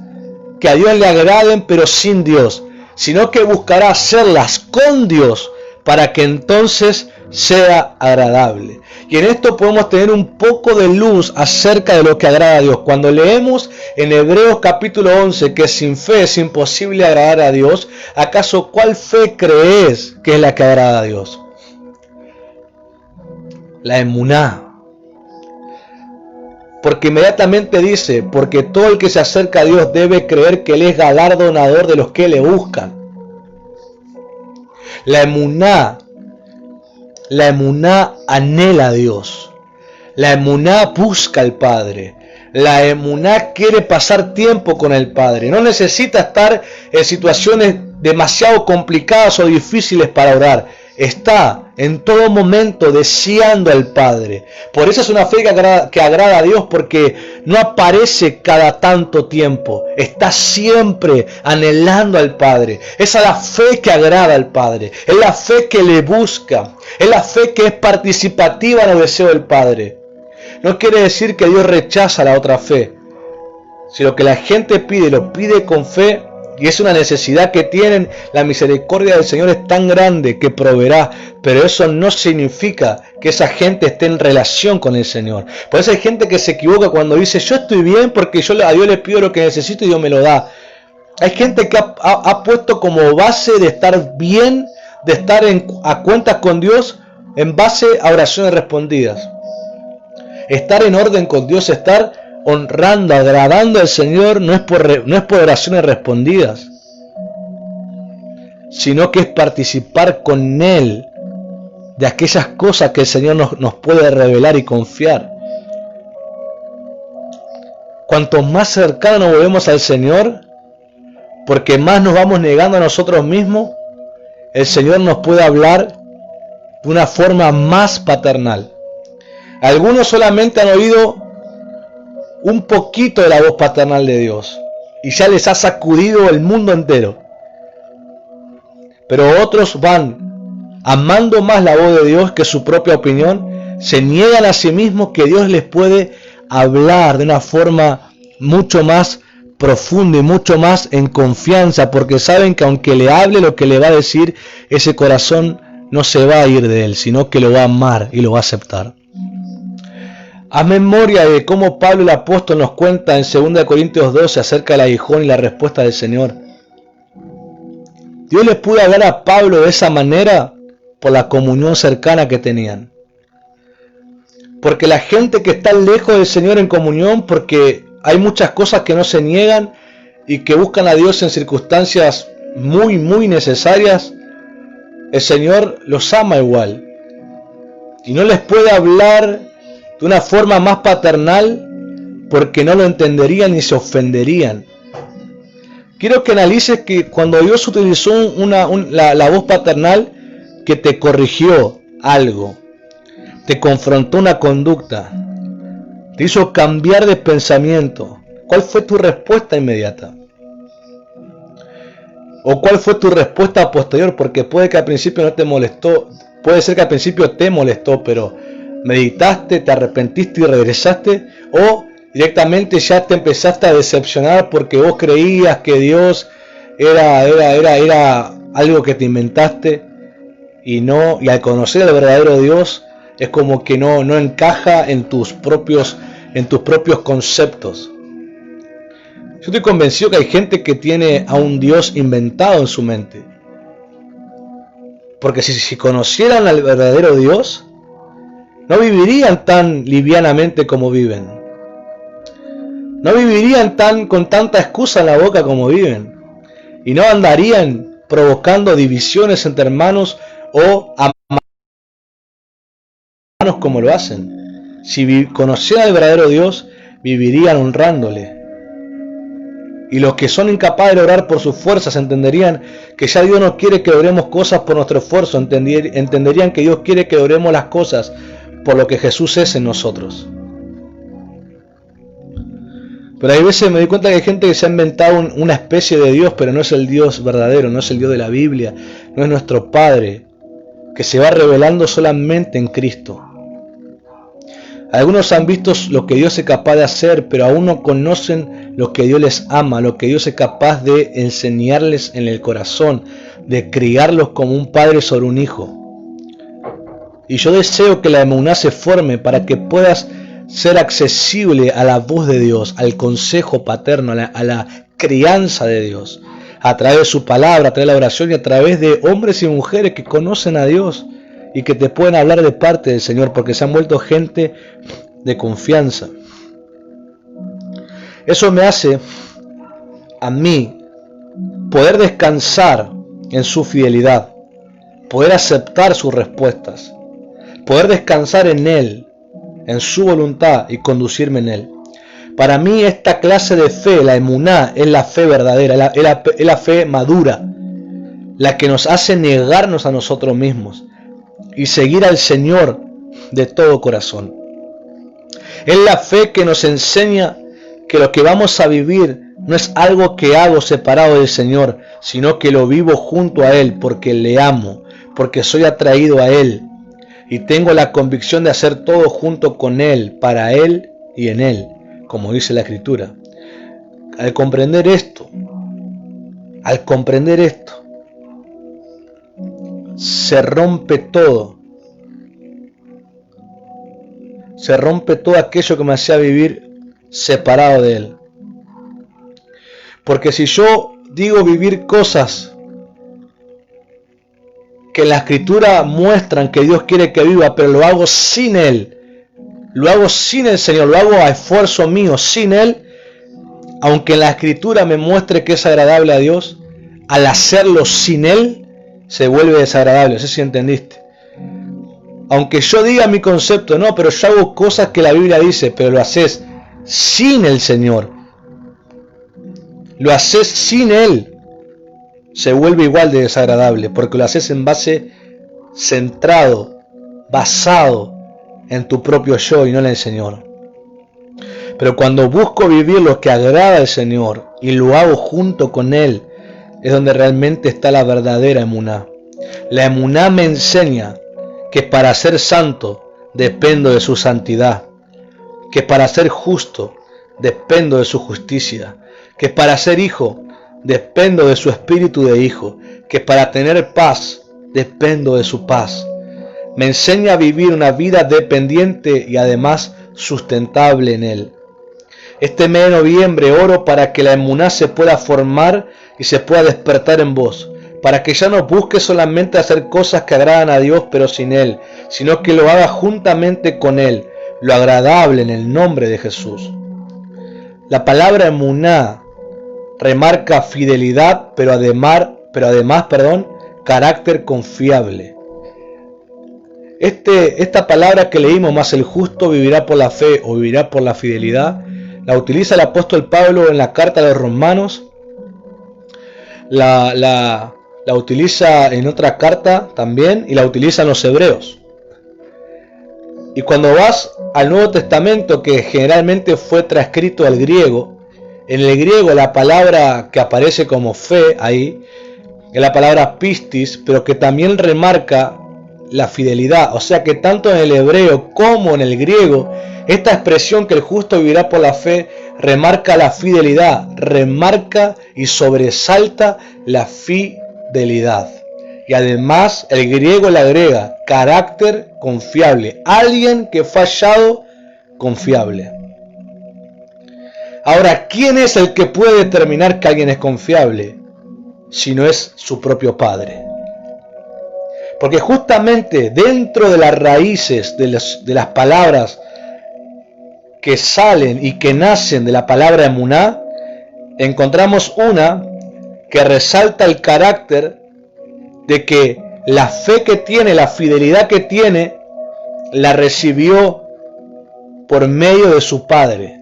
que a Dios le agraden pero sin Dios, sino que buscará hacerlas con Dios para que entonces sea agradable. Y en esto podemos tener un poco de luz acerca de lo que agrada a Dios. Cuando leemos en Hebreos capítulo 11 que sin fe es imposible agradar a Dios, ¿acaso cuál fe crees que es la que agrada a Dios? La emuná. Porque inmediatamente dice, porque todo el que se acerca a Dios debe creer que Él es galardonador de los que le buscan. La emuná anhela a Dios. La emuná busca al Padre. La emuná quiere pasar tiempo con el Padre. No necesita estar en situaciones demasiado complicadas o difíciles para orar. Está en todo momento deseando al Padre. Por eso es una fe que agrada a Dios, porque no aparece cada tanto tiempo. Está siempre anhelando al Padre. Esa es la fe que agrada al Padre. Es la fe que le busca. Es la fe que es participativa en el deseo del Padre. No quiere decir que Dios rechaza la otra fe. Si lo que la gente pide, lo pide con fe, y es una necesidad que tienen, la misericordia del Señor es tan grande que proveerá, pero eso no significa que esa gente esté en relación con el Señor. Por eso hay gente que se equivoca cuando dice, yo estoy bien porque yo a Dios le pido lo que necesito y Dios me lo da. Hay gente que ha puesto como base de estar bien, de estar a cuentas con Dios, en base a oraciones respondidas. Estar en orden con Dios, estar honrando, agradando al Señor, no es por oraciones respondidas, sino que es participar con Él de aquellas cosas que el Señor nos puede revelar y confiar. Cuanto más cercanos nos volvemos al Señor, porque más nos vamos negando a nosotros mismos, el Señor nos puede hablar de una forma más paternal. Algunos solamente han oído un poquito de la voz paternal de Dios y ya les ha sacudido el mundo entero. Pero otros van amando más la voz de Dios que su propia opinión, se niegan a sí mismos que Dios les puede hablar de una forma mucho más profundo y mucho más en confianza, porque saben que aunque le hable lo que le va a decir, ese corazón no se va a ir de él, sino que lo va a amar y lo va a aceptar. Haz memoria de cómo Pablo el apóstol nos cuenta en 2 Corintios 12 acerca del aguijón y la respuesta del Señor. Dios le pudo hablar a Pablo de esa manera por la comunión cercana que tenían. Porque la gente que está lejos del Señor en comunión, porque hay muchas cosas que no se niegan y que buscan a Dios en circunstancias muy, muy necesarias, el Señor los ama igual. Y no les puede hablar de una forma más paternal porque no lo entenderían ni se ofenderían. Quiero que analices que cuando Dios utilizó la voz paternal, que te corrigió algo, te confrontó una conducta, te hizo cambiar de pensamiento, ¿cuál fue tu respuesta inmediata? ¿O cuál fue tu respuesta posterior? Porque puede que al principio no te molestó, puede ser que al principio te molestó, pero meditaste, te arrepentiste y regresaste, o directamente ya te empezaste a decepcionar porque vos creías que Dios era algo que te inventaste y al conocer al verdadero Dios es como que no encaja en tus propios conceptos. Yo estoy convencido que hay gente que tiene a un Dios inventado en su mente. Porque si conocieran al verdadero Dios, no vivirían tan livianamente como viven. No vivirían con tanta excusa en la boca como viven. Y no andarían provocando divisiones entre hermanos o hermanos como lo hacen. Si conocieran al verdadero Dios, vivirían honrándole. Y los que son incapaces de orar por sus fuerzas entenderían que ya Dios no quiere que oremos cosas por nuestro esfuerzo. Entenderían que Dios quiere que oremos las cosas por lo que Jesús es en nosotros. Pero hay veces me doy cuenta que hay gente que se ha inventado una especie de Dios, pero no es el Dios verdadero, no es el Dios de la Biblia, no es nuestro Padre, que se va revelando solamente en Cristo. Algunos han visto lo que Dios es capaz de hacer, pero aún no conocen lo que Dios les ama, lo que Dios es capaz de enseñarles en el corazón, de criarlos como un padre sobre un hijo. Y yo deseo que la emuná se forme para que puedas ser accesible a la voz de Dios, al consejo paterno, a la crianza de Dios, a través de su palabra, a través de la oración y a través de hombres y mujeres que conocen a Dios y que te pueden hablar de parte del Señor, porque se han vuelto gente de confianza. Eso me hace a mí poder descansar en su fidelidad, poder aceptar sus respuestas, poder descansar en Él, en su voluntad y conducirme en Él. Para mí esta clase de fe, la emuná, es la fe verdadera, es la fe madura, la que nos hace negarnos a nosotros mismos y seguir al Señor de todo corazón. Es la fe que nos enseña que lo que vamos a vivir no es algo que hago separado del Señor, sino que lo vivo junto a Él porque le amo, porque soy atraído a Él y tengo la convicción de hacer todo junto con Él, para Él y en Él, como dice la Escritura. Al comprender esto, se rompe todo. Se rompe todo aquello que me hacía vivir separado de Él. Porque si yo digo vivir cosas que en la Escritura muestran que Dios quiere que viva, pero lo hago sin Él, lo hago sin el Señor, lo hago a esfuerzo mío, sin Él, aunque en la Escritura me muestre que es agradable a Dios, al hacerlo sin Él, se vuelve desagradable. No sé si entendiste. Aunque yo diga mi concepto, no, pero yo hago cosas que la Biblia dice, pero lo haces sin el Señor, lo haces sin Él, se vuelve igual de desagradable, porque lo haces en base centrado, basado en tu propio yo y no en el Señor. Pero cuando busco vivir lo que agrada al Señor y lo hago junto con Él, es donde realmente está la verdadera emuná. La emuná me enseña que para ser santo dependo de su santidad, que para ser justo dependo de su justicia, que para ser hijo dependo de su espíritu de hijo, que para tener paz dependo de su paz. Me enseña a vivir una vida dependiente y además sustentable en él. Este mes de noviembre oro para que la emuná se pueda formar y se pueda despertar en vos, para que ya no busques solamente hacer cosas que agradan a Dios pero sin Él, sino que lo hagas juntamente con Él, lo agradable en el nombre de Jesús. La palabra emuná remarca fidelidad, pero además, carácter confiable. Esta palabra que leímos, más el justo vivirá por la fe o vivirá por la fidelidad, la utiliza el apóstol Pablo en la carta a los romanos, la utiliza en otra carta también y la utiliza en los hebreos. Y cuando vas al Nuevo Testamento, que generalmente fue transcrito al griego, en el griego la palabra que aparece como fe ahí es la palabra pistis, pero que también remarca la fidelidad. O sea que tanto en el hebreo como en el griego, esta expresión que el justo vivirá por la fe remarca la fidelidad, remarca y sobresalta la fidelidad. Y además el griego le agrega carácter confiable, alguien que fue hallado confiable. Ahora, ¿quién es el que puede determinar que alguien es confiable? Si no es su propio Padre. Porque justamente dentro de las raíces de las palabras que salen y que nacen de la palabra emuná, encontramos una que resalta el carácter de que la fe que tiene, la fidelidad que tiene, la recibió por medio de su Padre.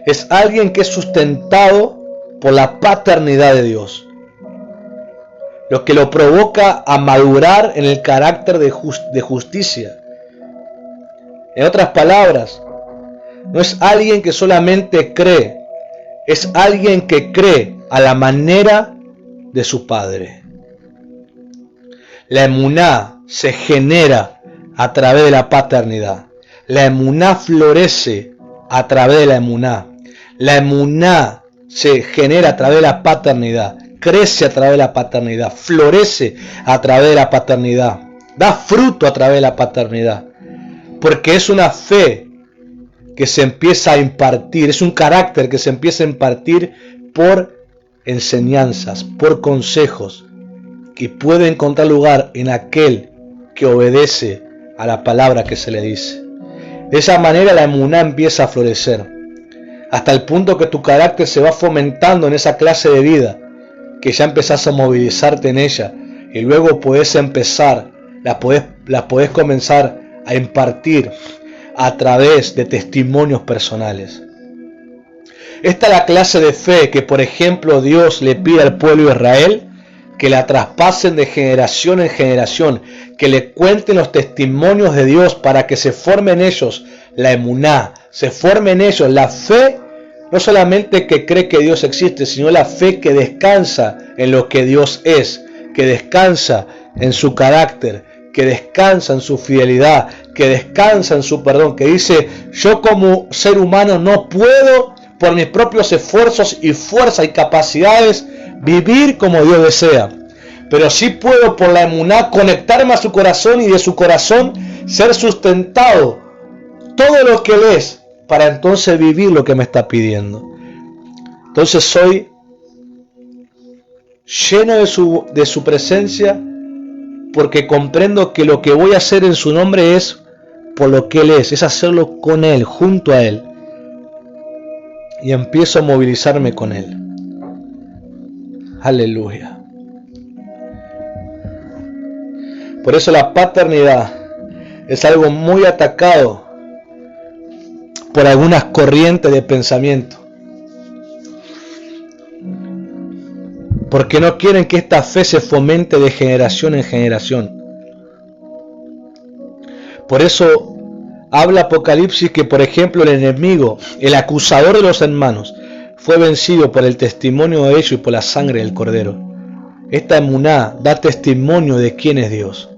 Es alguien que es sustentado por la paternidad de Dios, lo que lo provoca a madurar en el carácter de justicia. En otras palabras, no es alguien que solamente cree, es alguien que cree a la manera de su Padre. La emuná se genera a través de la paternidad. La emuná florece a través de la emuná. La emuná se genera a través de la paternidad. Crece a través de la paternidad. Florece a través de la paternidad. Da fruto a través de la paternidad. Porque es una fe que se empieza a impartir. Es un carácter que se empieza a impartir por enseñanzas, por consejos. Y puede encontrar lugar en aquel que obedece a la palabra que se le dice. De esa manera la emuná empieza a florecer. Hasta el punto que tu carácter se va fomentando en esa clase de vida, que ya empezás a movilizarte en ella, y luego podés empezar, la podés comenzar a impartir a través de testimonios personales. Esta es la clase de fe que, por ejemplo, Dios le pide al pueblo de Israel, que la traspasen de generación en generación, que le cuenten los testimonios de Dios para que se forme en ellos la emuná, se forme en ellos la fe, no solamente que cree que Dios existe, sino la fe que descansa en lo que Dios es, que descansa en su carácter, que descansa en su fidelidad, que descansa en su perdón, que dice: yo como ser humano no puedo por mis propios esfuerzos y fuerza y capacidades vivir como Dios desea, pero sí puedo por la emuná conectarme a su corazón y de su corazón ser sustentado todo lo que Él es, para entonces vivir lo que me está pidiendo. Entonces soy lleno de su presencia, porque comprendo que lo que voy a hacer en su nombre es por lo que Él es hacerlo con Él, junto a Él, y empiezo a movilizarme con Él. Aleluya. Por eso la paternidad es algo muy atacado por algunas corrientes de pensamiento, porque no quieren que esta fe se fomente de generación en generación. Por eso habla Apocalipsis que, por ejemplo, el enemigo, el acusador de los hermanos, fue vencido por el testimonio de ellos y por la sangre del Cordero. Esta emuná da testimonio de quién es Dios.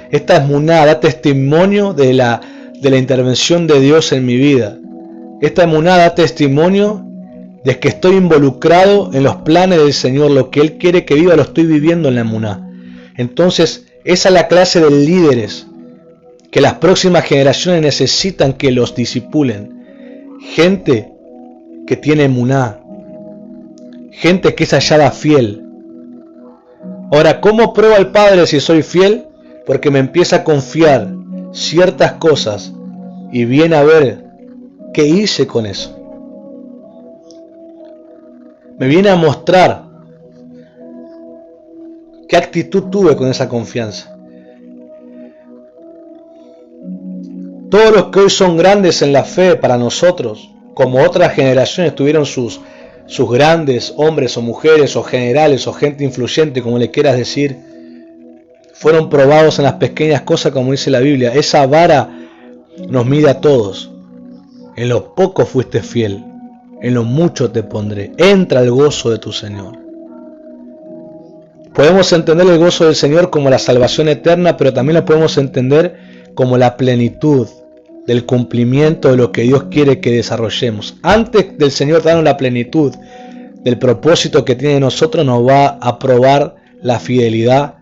Esta emuná da testimonio de la de la intervención de Dios en mi vida. Esta emuná da testimonio de que estoy involucrado en los planes del Señor. Lo que Él quiere que viva lo estoy viviendo en la emuná. Entonces, esa es la clase de líderes que las próximas generaciones necesitan que los discipulen. Gente que tiene emuná, gente que es hallada fiel. Ahora, ¿cómo prueba el Padre si soy fiel? Porque me empieza a confiar ciertas cosas y viene a ver qué hice con eso. Me viene a mostrar qué actitud tuve con esa confianza. Todos los que hoy son grandes en la fe para nosotros, como otras generaciones tuvieron sus grandes hombres o mujeres o generales o gente influyente, como le quieras decir, fueron probados en las pequeñas cosas, como dice la Biblia. Esa vara nos mide a todos. En lo poco fuiste fiel, en lo mucho te pondré. Entra el gozo de tu Señor. Podemos entender el gozo del Señor como la salvación eterna, pero también lo podemos entender como la plenitud del cumplimiento de lo que Dios quiere que desarrollemos. Antes del Señor darnos la plenitud del propósito que tiene de nosotros, nos va a probar la fidelidad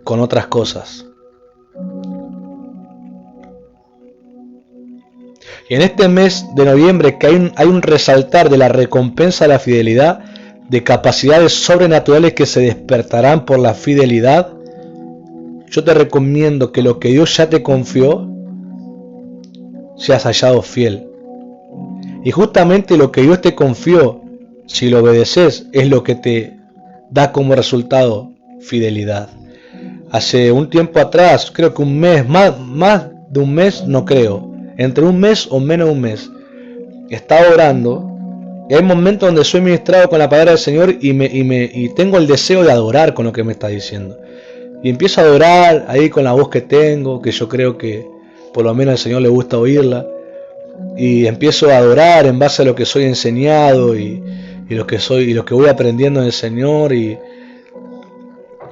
con otras cosas. Y en este mes de noviembre, que hay un resaltar de la recompensa de la fidelidad, de capacidades sobrenaturales que se despertarán por la fidelidad, yo te recomiendo que lo que Dios ya te confió, seas hallado fiel. Y justamente lo que Dios te confió, si lo obedeces, es lo que te da como resultado fidelidad. Hace un tiempo atrás, creo que un mes, más de un mes, no creo, entre un mes o menos de un mes, estaba orando. Y hay momentos donde soy ministrado con la palabra del Señor y tengo el deseo de adorar con lo que me está diciendo. Y empiezo a adorar ahí con la voz que tengo, que yo creo que por lo menos al Señor le gusta oírla. Y empiezo a adorar en base a lo que soy enseñado y lo que soy y lo que voy aprendiendo del Señor y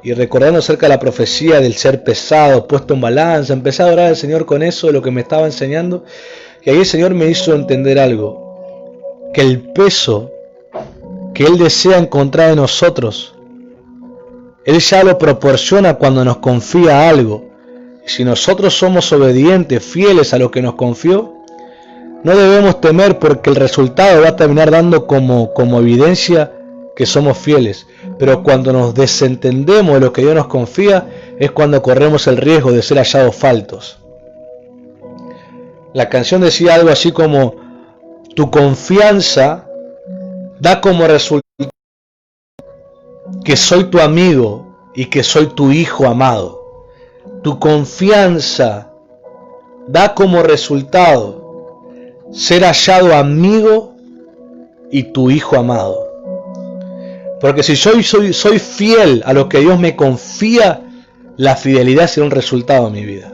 recordando acerca de la profecía del ser pesado, puesto en balanza. Empecé a adorar al Señor con eso, de lo que me estaba enseñando. Y ahí el Señor me hizo entender algo, que el peso que Él desea encontrar en nosotros, Él ya lo proporciona cuando nos confía algo. Si nosotros somos obedientes, fieles a lo que nos confió, no debemos temer, porque el resultado va a terminar dando como evidencia que somos fieles. Pero cuando nos desentendemos de lo que Dios nos confía, es cuando corremos el riesgo de ser hallados faltos. La canción decía algo así como: tu confianza da como resultado que soy tu amigo y que soy tu hijo amado. Tu confianza da como resultado ser hallado amigo y tu hijo amado. Porque si soy fiel a lo que Dios me confía, la fidelidad será un resultado en mi vida.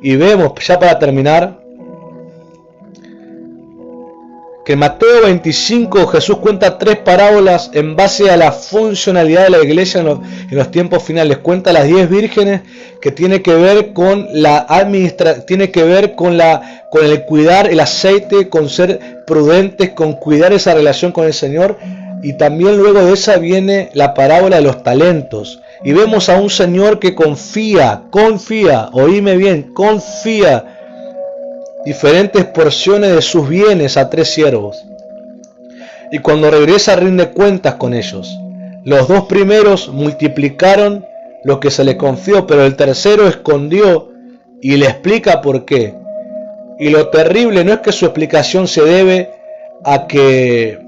Y vemos, ya para terminar, que en Mateo 25 Jesús cuenta 3 parábolas en base a la funcionalidad de la iglesia en los tiempos finales. Cuenta las 10 vírgenes, que tiene que ver con la tiene que ver con el cuidar el aceite, con ser prudentes, con cuidar esa relación con el Señor. Y también luego de esa viene la parábola de los talentos. Y vemos a un Señor que confía, oíme bien, confía diferentes porciones de sus bienes a 3 siervos. Y cuando regresa rinde cuentas con ellos. Los 2 primeros multiplicaron lo que se le confió, pero el tercero escondió y le explica por qué. Y lo terrible no es que su explicación se debe a que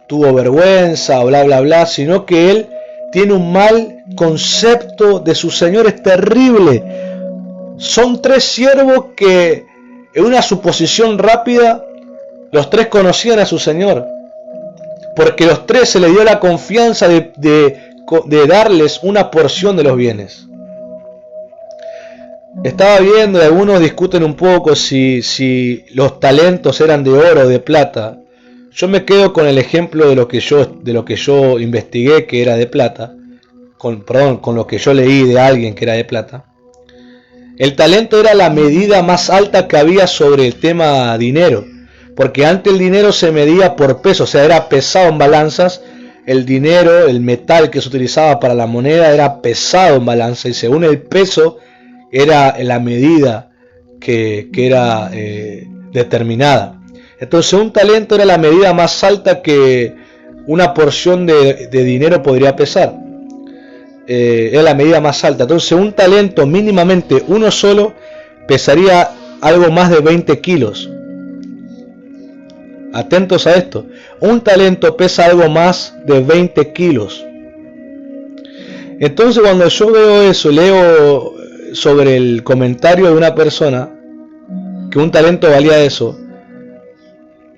tuvo vergüenza o bla bla bla, sino que él tiene un mal concepto de su Señor. Es terrible. Son 3 siervos que, en una suposición rápida, los 3 conocían a su Señor, porque los 3 se le dio la confianza de darles una porción de los bienes. Estaba viendo, algunos discuten un poco si los talentos eran de oro o de plata. Yo me quedo con el ejemplo de lo que yo investigué, que era de plata, con lo que yo leí de alguien que era de plata. El talento era la medida más alta que había sobre el tema dinero, porque antes el dinero se medía por peso, o sea, era pesado en balanzas. El dinero, el metal que se utilizaba para la moneda era pesado en balanza, y según el peso era la medida que era determinada. Entonces un talento era la medida más alta que una porción de dinero podría pesar. Era la medida más alta. Entonces un talento, mínimamente uno solo, pesaría algo más de 20 kilos. Atentos a esto. Un talento pesa algo más de 20 kilos. Entonces cuando yo veo eso, leo sobre el comentario de una persona que un talento valía eso,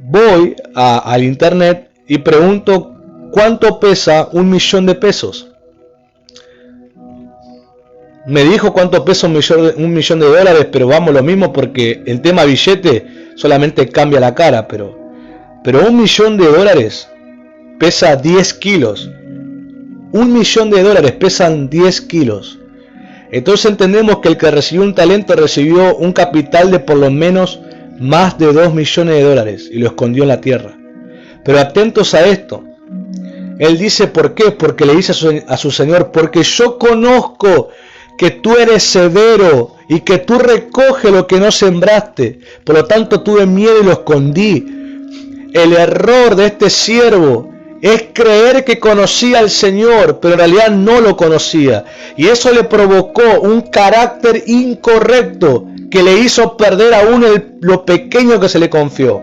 voy al internet y pregunto cuánto pesa 1.000.000 de pesos. Me dijo cuánto pesa 1.000.000 de dólares, pero vamos lo mismo, porque el tema billete solamente cambia la cara, pero 1.000.000 de dólares pesa 10 kilos. 1.000.000 de dólares pesan 10 kilos. Entonces entendemos que el que recibió un talento recibió un capital de por lo menos más de 2 millones de dólares y lo escondió en la tierra. Pero atentos a esto. Él dice, ¿por qué? Porque le dice a su Señor, porque yo conozco que tú eres severo y que tú recoges lo que no sembraste. Por lo tanto tuve miedo y lo escondí. El error de este siervo es creer que conocía al Señor, pero en realidad no lo conocía. Y eso le provocó un carácter incorrecto que le hizo perder aún lo pequeño que se le confió.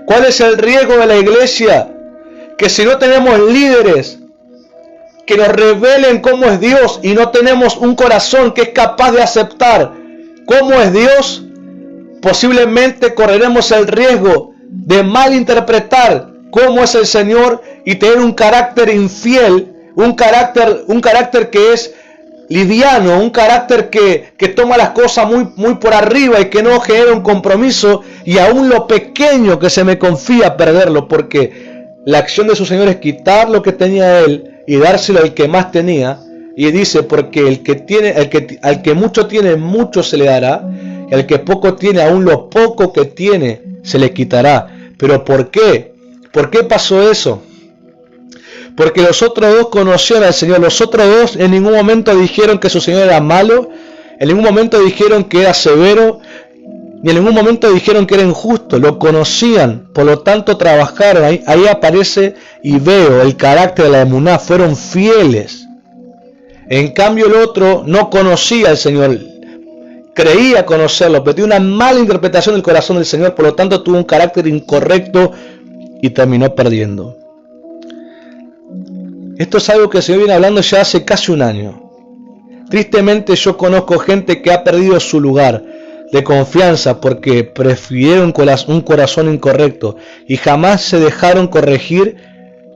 ¿Cuál es el riesgo de la iglesia? Que si no tenemos líderes que nos revelen cómo es Dios y no tenemos un corazón que es capaz de aceptar cómo es Dios, posiblemente correremos el riesgo de malinterpretar cómo es el Señor y tener un carácter infiel, un carácter que es liviano, un carácter que toma las cosas muy por arriba y que no genera un compromiso, y aún lo pequeño que se me confía perderlo, porque la acción de su Señor es quitar lo que tenía él y dárselo al que más tenía. Y dice, porque al que mucho tiene, mucho se le dará, y al que poco tiene, aún lo poco que tiene se le quitará. ¿Pero por qué? ¿Por qué pasó eso? Porque los otros dos conocían al Señor. Los otros dos en ningún momento dijeron que su Señor era malo, en ningún momento dijeron que era severo, ni en ningún momento dijeron que era injusto. Lo conocían, por lo tanto trabajaron. Ahí aparece y veo el carácter de la emuná. Fueron fieles. En cambio el otro no conocía al Señor, creía conocerlo, pero tiene una mala interpretación del corazón del Señor, por lo tanto tuvo un carácter incorrecto y terminó perdiendo. Esto es algo que se viene hablando ya hace casi un año. Tristemente yo conozco gente que ha perdido su lugar de confianza porque prefirieron un corazón incorrecto y jamás se dejaron corregir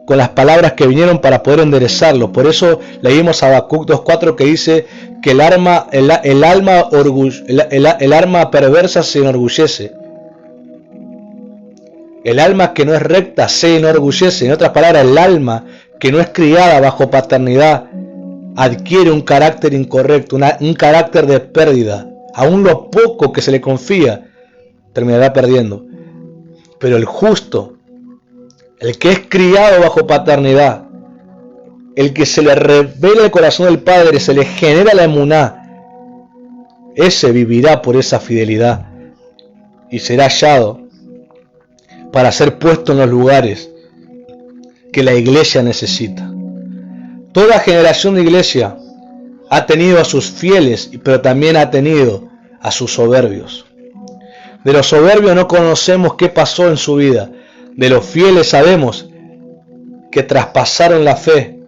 con las palabras que vinieron para poder enderezarlo. Por eso leímos a Habacuc 2:4 que dice que el alma perversa se enorgullece. El alma que no es recta se enorgullece. En otras palabras, el alma que no es criada bajo paternidad adquiere un carácter incorrecto, un carácter de pérdida. Aún lo poco que se le confía terminará perdiendo. Pero el justo, el que es criado bajo paternidad, el que se le revela el corazón del Padre, se le genera la emuná, ese vivirá por esa fidelidad y será hallado para ser puesto en los lugares que la iglesia necesita. Toda generación de iglesia ha tenido a sus fieles, pero también ha tenido a sus soberbios. De los soberbios no conocemos qué pasó en su vida. De los fieles sabemos que traspasaron la fe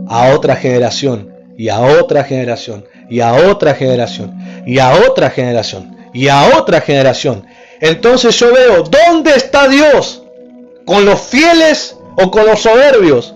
a otra generación, y a otra generación, y a otra generación, y a otra generación, y a otra generación. Entonces yo veo, ¿dónde está Dios? ¿Con los fieles o con los soberbios?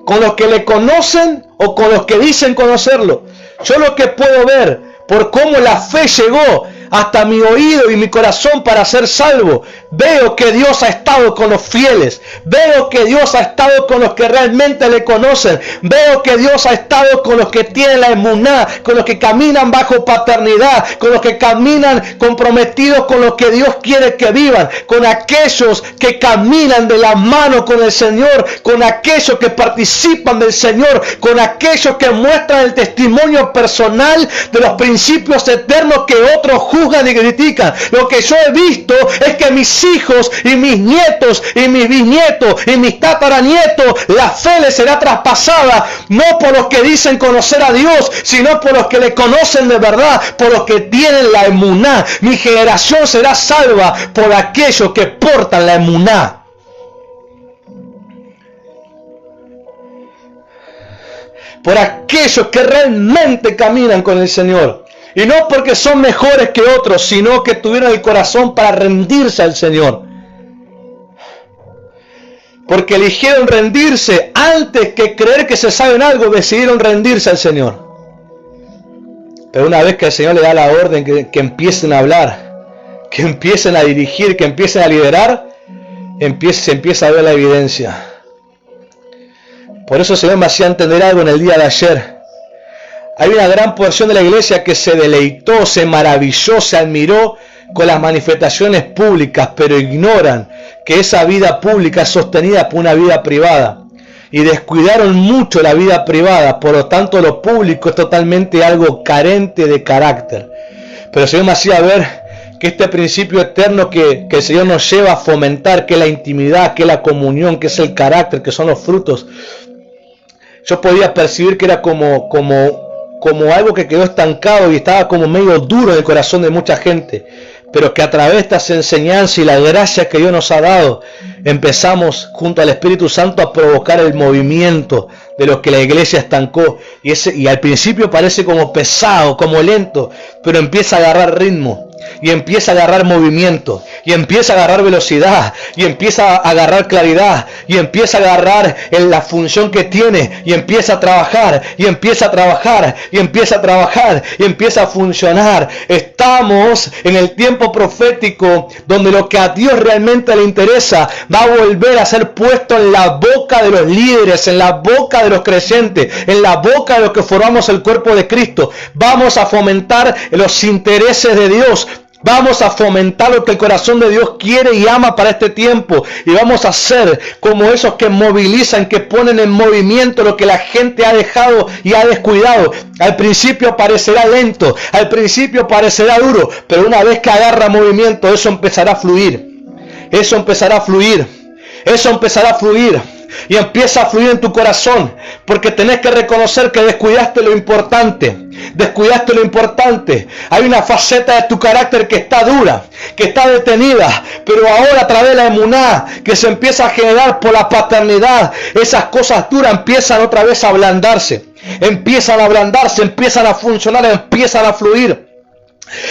¿Con los que le conocen o con los que dicen conocerlo? Yo lo que puedo ver por cómo la fe llegó hasta mi oído y mi corazón para ser salvo, Veo que Dios ha estado con los fieles. Veo que Dios ha estado con los que realmente le conocen. Veo que Dios ha estado con los que tienen la emuná, con los que caminan bajo paternidad, con los que caminan comprometidos con lo que Dios quiere que vivan, con aquellos que caminan de la mano con el Señor, con aquellos que participan del Señor, con aquellos que muestran el testimonio personal de los principios eternos que otros juzgan y critican. Lo que yo he visto es que mis hijos y mis nietos y mis bisnietos y mis tataranietos, la fe les será traspasada, no por los que dicen conocer a Dios, sino por los que le conocen de verdad, por los que tienen la emuná. Mi generación será salva por aquellos que portan la emuná. Por aquellos que realmente caminan con el Señor. Y no porque son mejores que otros, sino que tuvieron el corazón para rendirse al Señor. Porque eligieron rendirse antes que creer que se saben algo, decidieron rendirse al Señor. Pero una vez que el Señor le da la orden que empiecen a hablar, que empiecen a dirigir, que empiecen a liderar, se empieza a ver la evidencia. Por eso el Señor me hacía entender algo en el día de ayer. Hay una gran porción de la iglesia que se deleitó, se maravilló, se admiró con las manifestaciones públicas, pero ignoran que esa vida pública es sostenida por una vida privada. Y descuidaron mucho la vida privada, por lo tanto lo público es totalmente algo carente de carácter. Pero el Señor me hacía ver que este principio eterno que el Señor nos lleva a fomentar, que es la intimidad, que es la comunión, que es el carácter, que son los frutos, yo podía percibir que era como algo que quedó estancado y estaba como medio duro en el corazón de mucha gente, pero que a través de estas enseñanzas y la gracia que Dios nos ha dado, empezamos junto al Espíritu Santo a provocar el movimiento de lo que la iglesia estancó, y al principio parece como pesado, como lento, pero empieza a agarrar ritmo, y empieza a agarrar movimiento, y empieza a agarrar velocidad, y empieza a agarrar claridad, y empieza a agarrar en la función que tiene, y empieza a trabajar, y empieza a trabajar, y empieza a trabajar, y empieza a funcionar. Estamos en el tiempo profético donde lo que a Dios realmente le interesa va a volver a ser puesto en la boca de los líderes, en la boca de los creyentes, en la boca de los que formamos el cuerpo de Cristo. Vamos a fomentar los intereses de Dios. Vamos a fomentar lo que el corazón de Dios quiere y ama para este tiempo. Y vamos a ser como esos que movilizan, que ponen en movimiento lo que la gente ha dejado y ha descuidado. Al principio parecerá lento, al principio parecerá duro, pero una vez que agarra movimiento, eso empezará a fluir. Eso empezará a fluir. Eso empezará a fluir. Y empieza a fluir en tu corazón, porque tenés que reconocer que descuidaste lo importante. Descuidaste lo importante. Hay una faceta de tu carácter que está dura, que está detenida, pero ahora a través de la emuná que se empieza a generar por la paternidad, esas cosas duras empiezan otra vez a ablandarse. Empiezan a ablandarse, empiezan a funcionar, empiezan a fluir.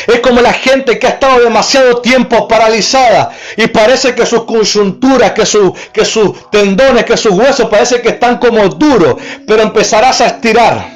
Es como la gente que ha estado demasiado tiempo paralizada y parece que sus coyunturas, que sus tendones, que sus huesos parece que están como duros, pero empezarás a estirar,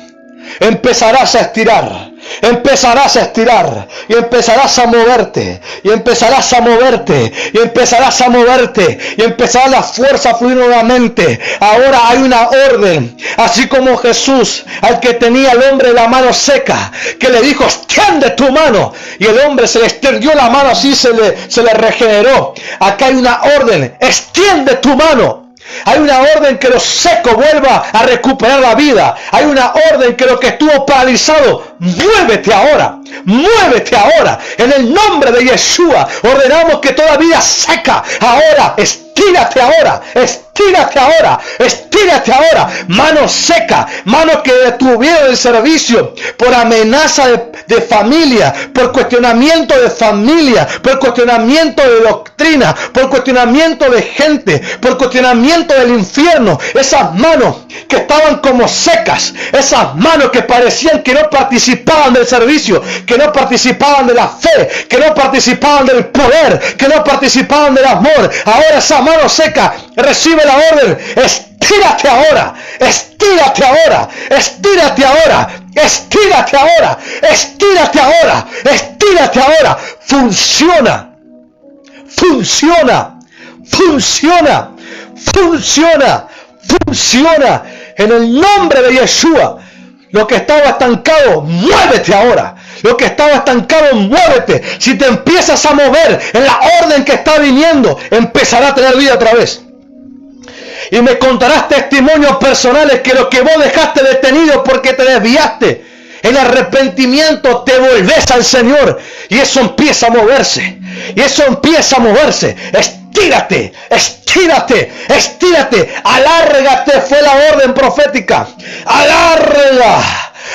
empezarás a estirar. Empezarás a estirar y empezarás a moverte y empezarás a moverte y empezarás a moverte y empezará la fuerza a fluir nuevamente. Ahora hay una orden, así como Jesús al que tenía el hombre la mano seca, que le dijo extiende tu mano, y el hombre se le extendió la mano, así se le regeneró. Acá hay una orden, extiende tu mano. Hay una orden que lo seco vuelva a recuperar la vida. Hay una orden que lo que estuvo paralizado, muévete ahora. Muévete ahora. En el nombre de Yeshua ordenamos que toda vida seca ahora, estírate ahora. Estírate ahora, estírate ahora. Mano seca, mano que detuvieron el servicio por amenaza de familia, por cuestionamiento de familia, por cuestionamiento de doctrina, por cuestionamiento de gente, por cuestionamiento del infierno. Esas manos que estaban como secas, esas manos que parecían que no participaban del servicio, que no participaban de la fe, que no participaban del poder, que no participaban del amor. Ahora esa mano seca recibe la orden, estírate ahora, estírate ahora, estírate ahora, estírate ahora, estírate ahora, estírate ahora. Funciona, funciona, funciona, funciona, funciona. En el nombre de Yeshua. Lo que estaba estancado, muévete ahora. Lo que estaba estancado, muévete. Si te empiezas a mover en la orden que está viniendo, empezará a tener vida otra vez. Y me contarás testimonios personales que lo que vos dejaste detenido porque te desviaste, en arrepentimiento te volvés al Señor. Y eso empieza a moverse. Y eso empieza a moverse. Estírate, estírate, estírate. Alárgate, fue la orden profética. Alarga,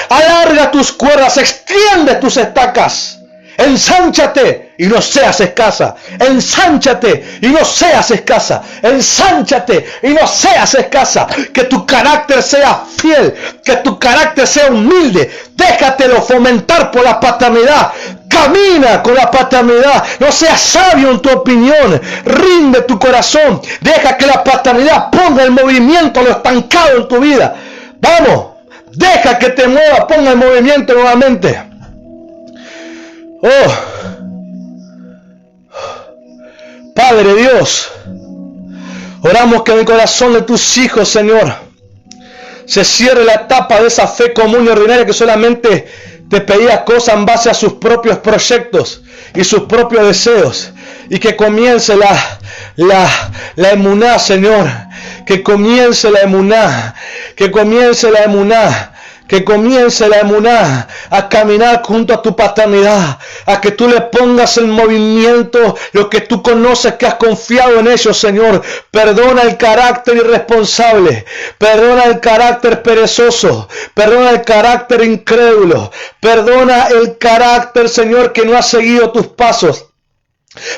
alarga tus cuerdas, extiende tus estacas. Ensánchate y no seas escasa. Ensánchate y no seas escasa. Ensánchate y no seas escasa. Que tu carácter sea fiel. Que tu carácter sea humilde. Déjatelo fomentar por la paternidad. Camina con la paternidad. No seas sabio en tu opinión. Rinde tu corazón. Deja que la paternidad ponga en movimiento lo estancado en tu vida. Vamos. Deja que te mueva. Ponga en movimiento nuevamente. Oh, Padre Dios, oramos que en el corazón de tus hijos, Señor, se cierre la etapa de esa fe común y ordinaria que solamente te pedía cosas en base a sus propios proyectos y sus propios deseos, y que comience la emuná, Señor, que comience la emuná, que comience la emuná. Que comience la emuná a caminar junto a tu paternidad, a que tú le pongas en movimiento lo que tú conoces, que has confiado en ellos, Señor. Perdona el carácter irresponsable, perdona el carácter perezoso, perdona el carácter incrédulo, perdona el carácter, Señor, que no ha seguido tus pasos.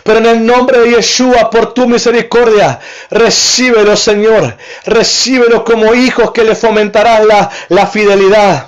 Pero en el nombre de Yeshua, por tu misericordia, recíbelo, Señor. Recíbelo como hijos que le fomentarás la fidelidad.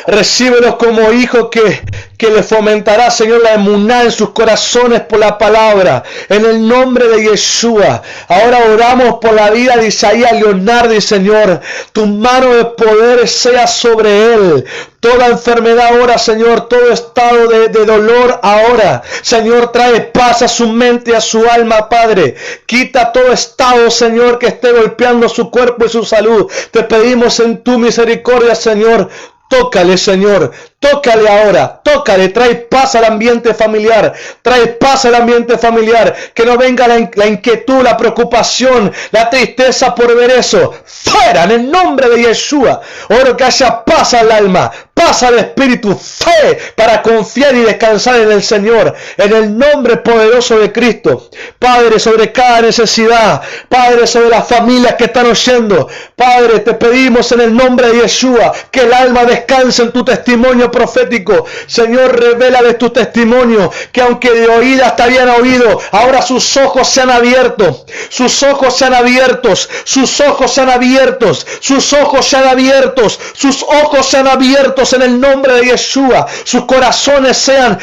Recíbelos como hijos que le fomentará, Señor, la emuná en sus corazones por la palabra. En el nombre de Yeshua. Ahora oramos por la vida de Isaías Leonardi, Señor. Tu mano de poder sea sobre él. Toda enfermedad ahora, Señor, todo estado de dolor ahora, Señor, trae paz a su mente, a su alma, Padre. Quita todo estado, Señor, que esté golpeando su cuerpo y su salud. Te pedimos en tu misericordia, Señor. Tócale, Señor, tócale ahora, tócale, trae paz al ambiente familiar, trae paz al ambiente familiar, que no venga la inquietud, la preocupación, la tristeza por ver eso, fuera en el nombre de Yeshua. Oro que haya paz al alma, paz al espíritu, fe para confiar y descansar en el Señor, en el nombre poderoso de Cristo. Padre, sobre cada necesidad, Padre, sobre las familias que están oyendo, Padre, te pedimos en el nombre de Yeshua, que el alma descanse en tu testimonio profético. Señor, revélales tu testimonio, que aunque de oídas te habían oído, ahora sus ojos se han abierto, sus ojos se han abiertos, sus ojos se han abiertos, sus ojos se han abiertos, sus ojos se han abiertos en el nombre de Yeshua. Sus corazones sean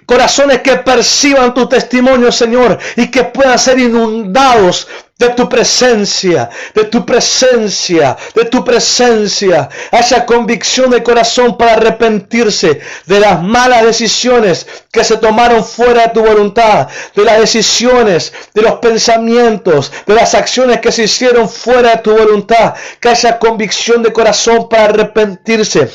corazones que perciban tu testimonio, Señor, y que puedan ser inundados de tu presencia, de tu presencia, de tu presencia. Haya convicción de corazón para arrepentirse de las malas decisiones que se tomaron fuera de tu voluntad, de las decisiones, de los pensamientos, de las acciones que se hicieron fuera de tu voluntad. Que haya convicción de corazón para arrepentirse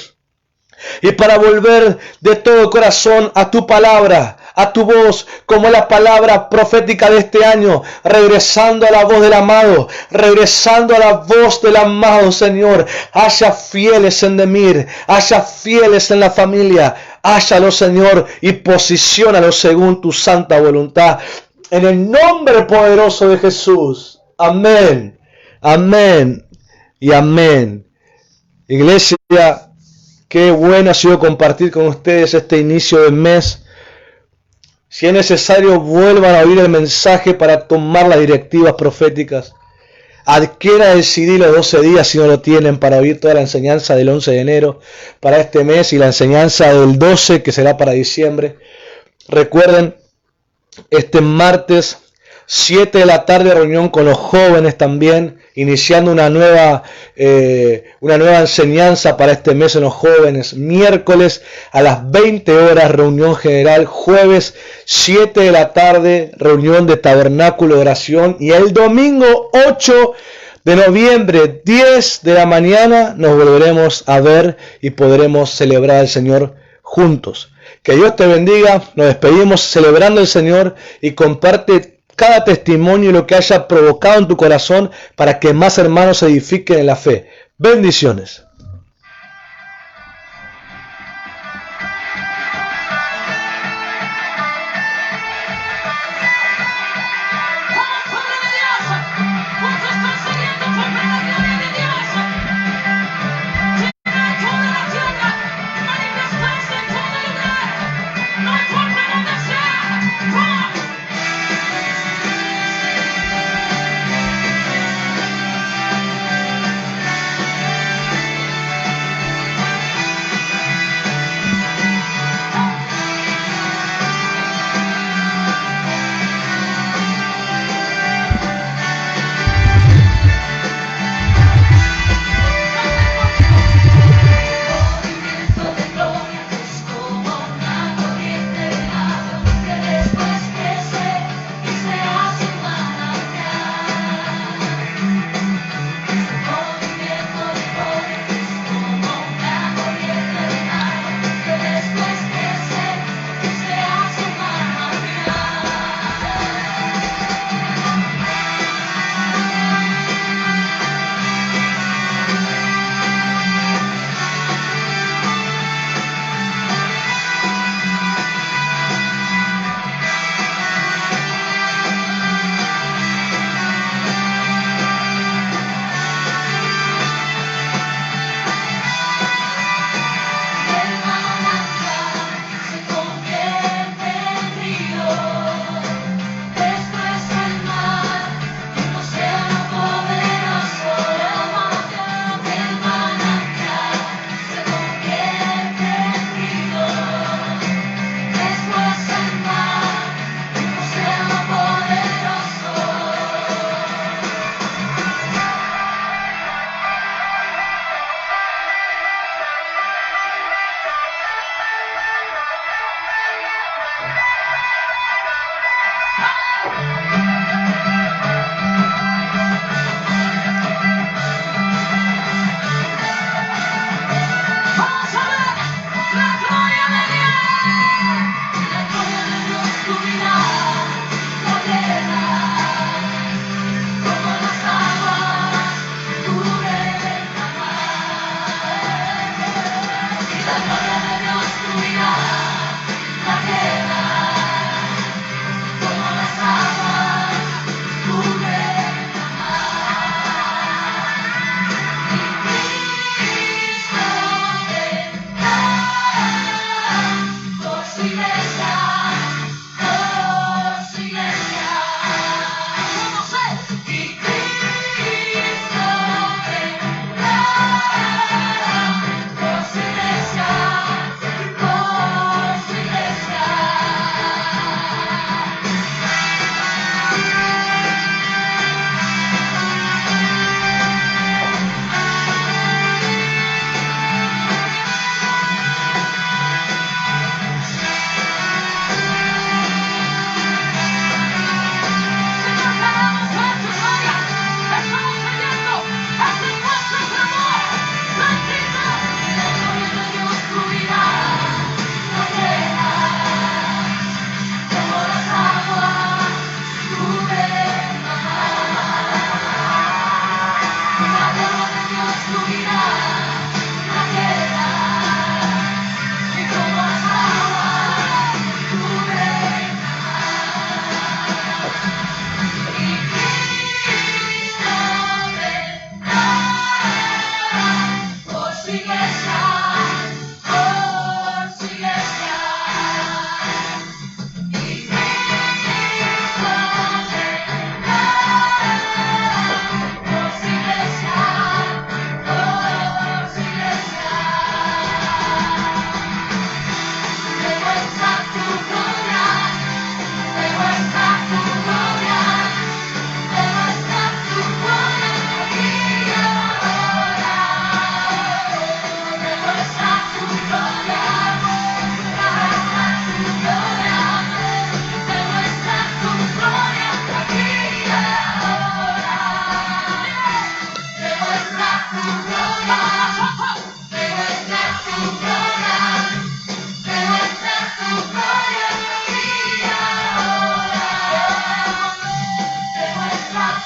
y para volver de todo corazón a tu palabra, a tu voz, como la palabra profética de este año, regresando a la voz del amado, regresando a la voz del amado, Señor. Haya fieles en Demir, haya fieles en la familia, háyalo, Señor, y posiciónalo según tu santa voluntad. En el nombre poderoso de Jesús. Amén, amén y amén. Iglesia, qué bueno ha sido compartir con ustedes este inicio del mes. Si es necesario, vuelvan a oír el mensaje para tomar las directivas proféticas. Adquieran el CD los 12 días si no lo tienen, para oír toda la enseñanza del 11 de enero para este mes y la enseñanza del 12 que será para diciembre. Recuerden, este martes 7 de la tarde reunión con los jóvenes también, iniciando una nueva enseñanza para este mes en los jóvenes. Miércoles a las 20 horas reunión general. Jueves 7 de la tarde reunión de tabernáculo de oración. Y el domingo 8 de noviembre 10 de la mañana nos volveremos a ver y podremos celebrar al Señor juntos. Que Dios te bendiga. Nos despedimos celebrando al Señor y comparte cada testimonio y lo que haya provocado en tu corazón para que más hermanos se edifiquen en la fe. Bendiciones.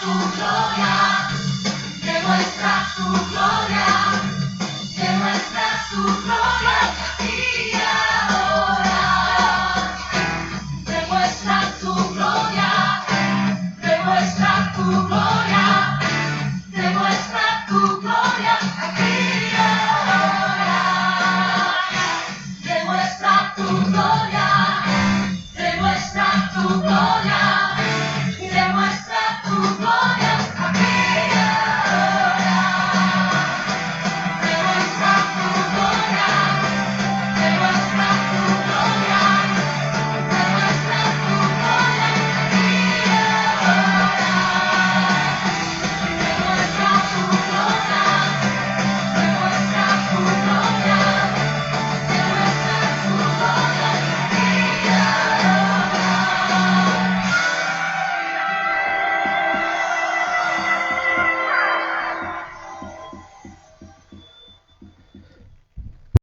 tu gloria, demuestra tu gloria, demuestra tu gloria.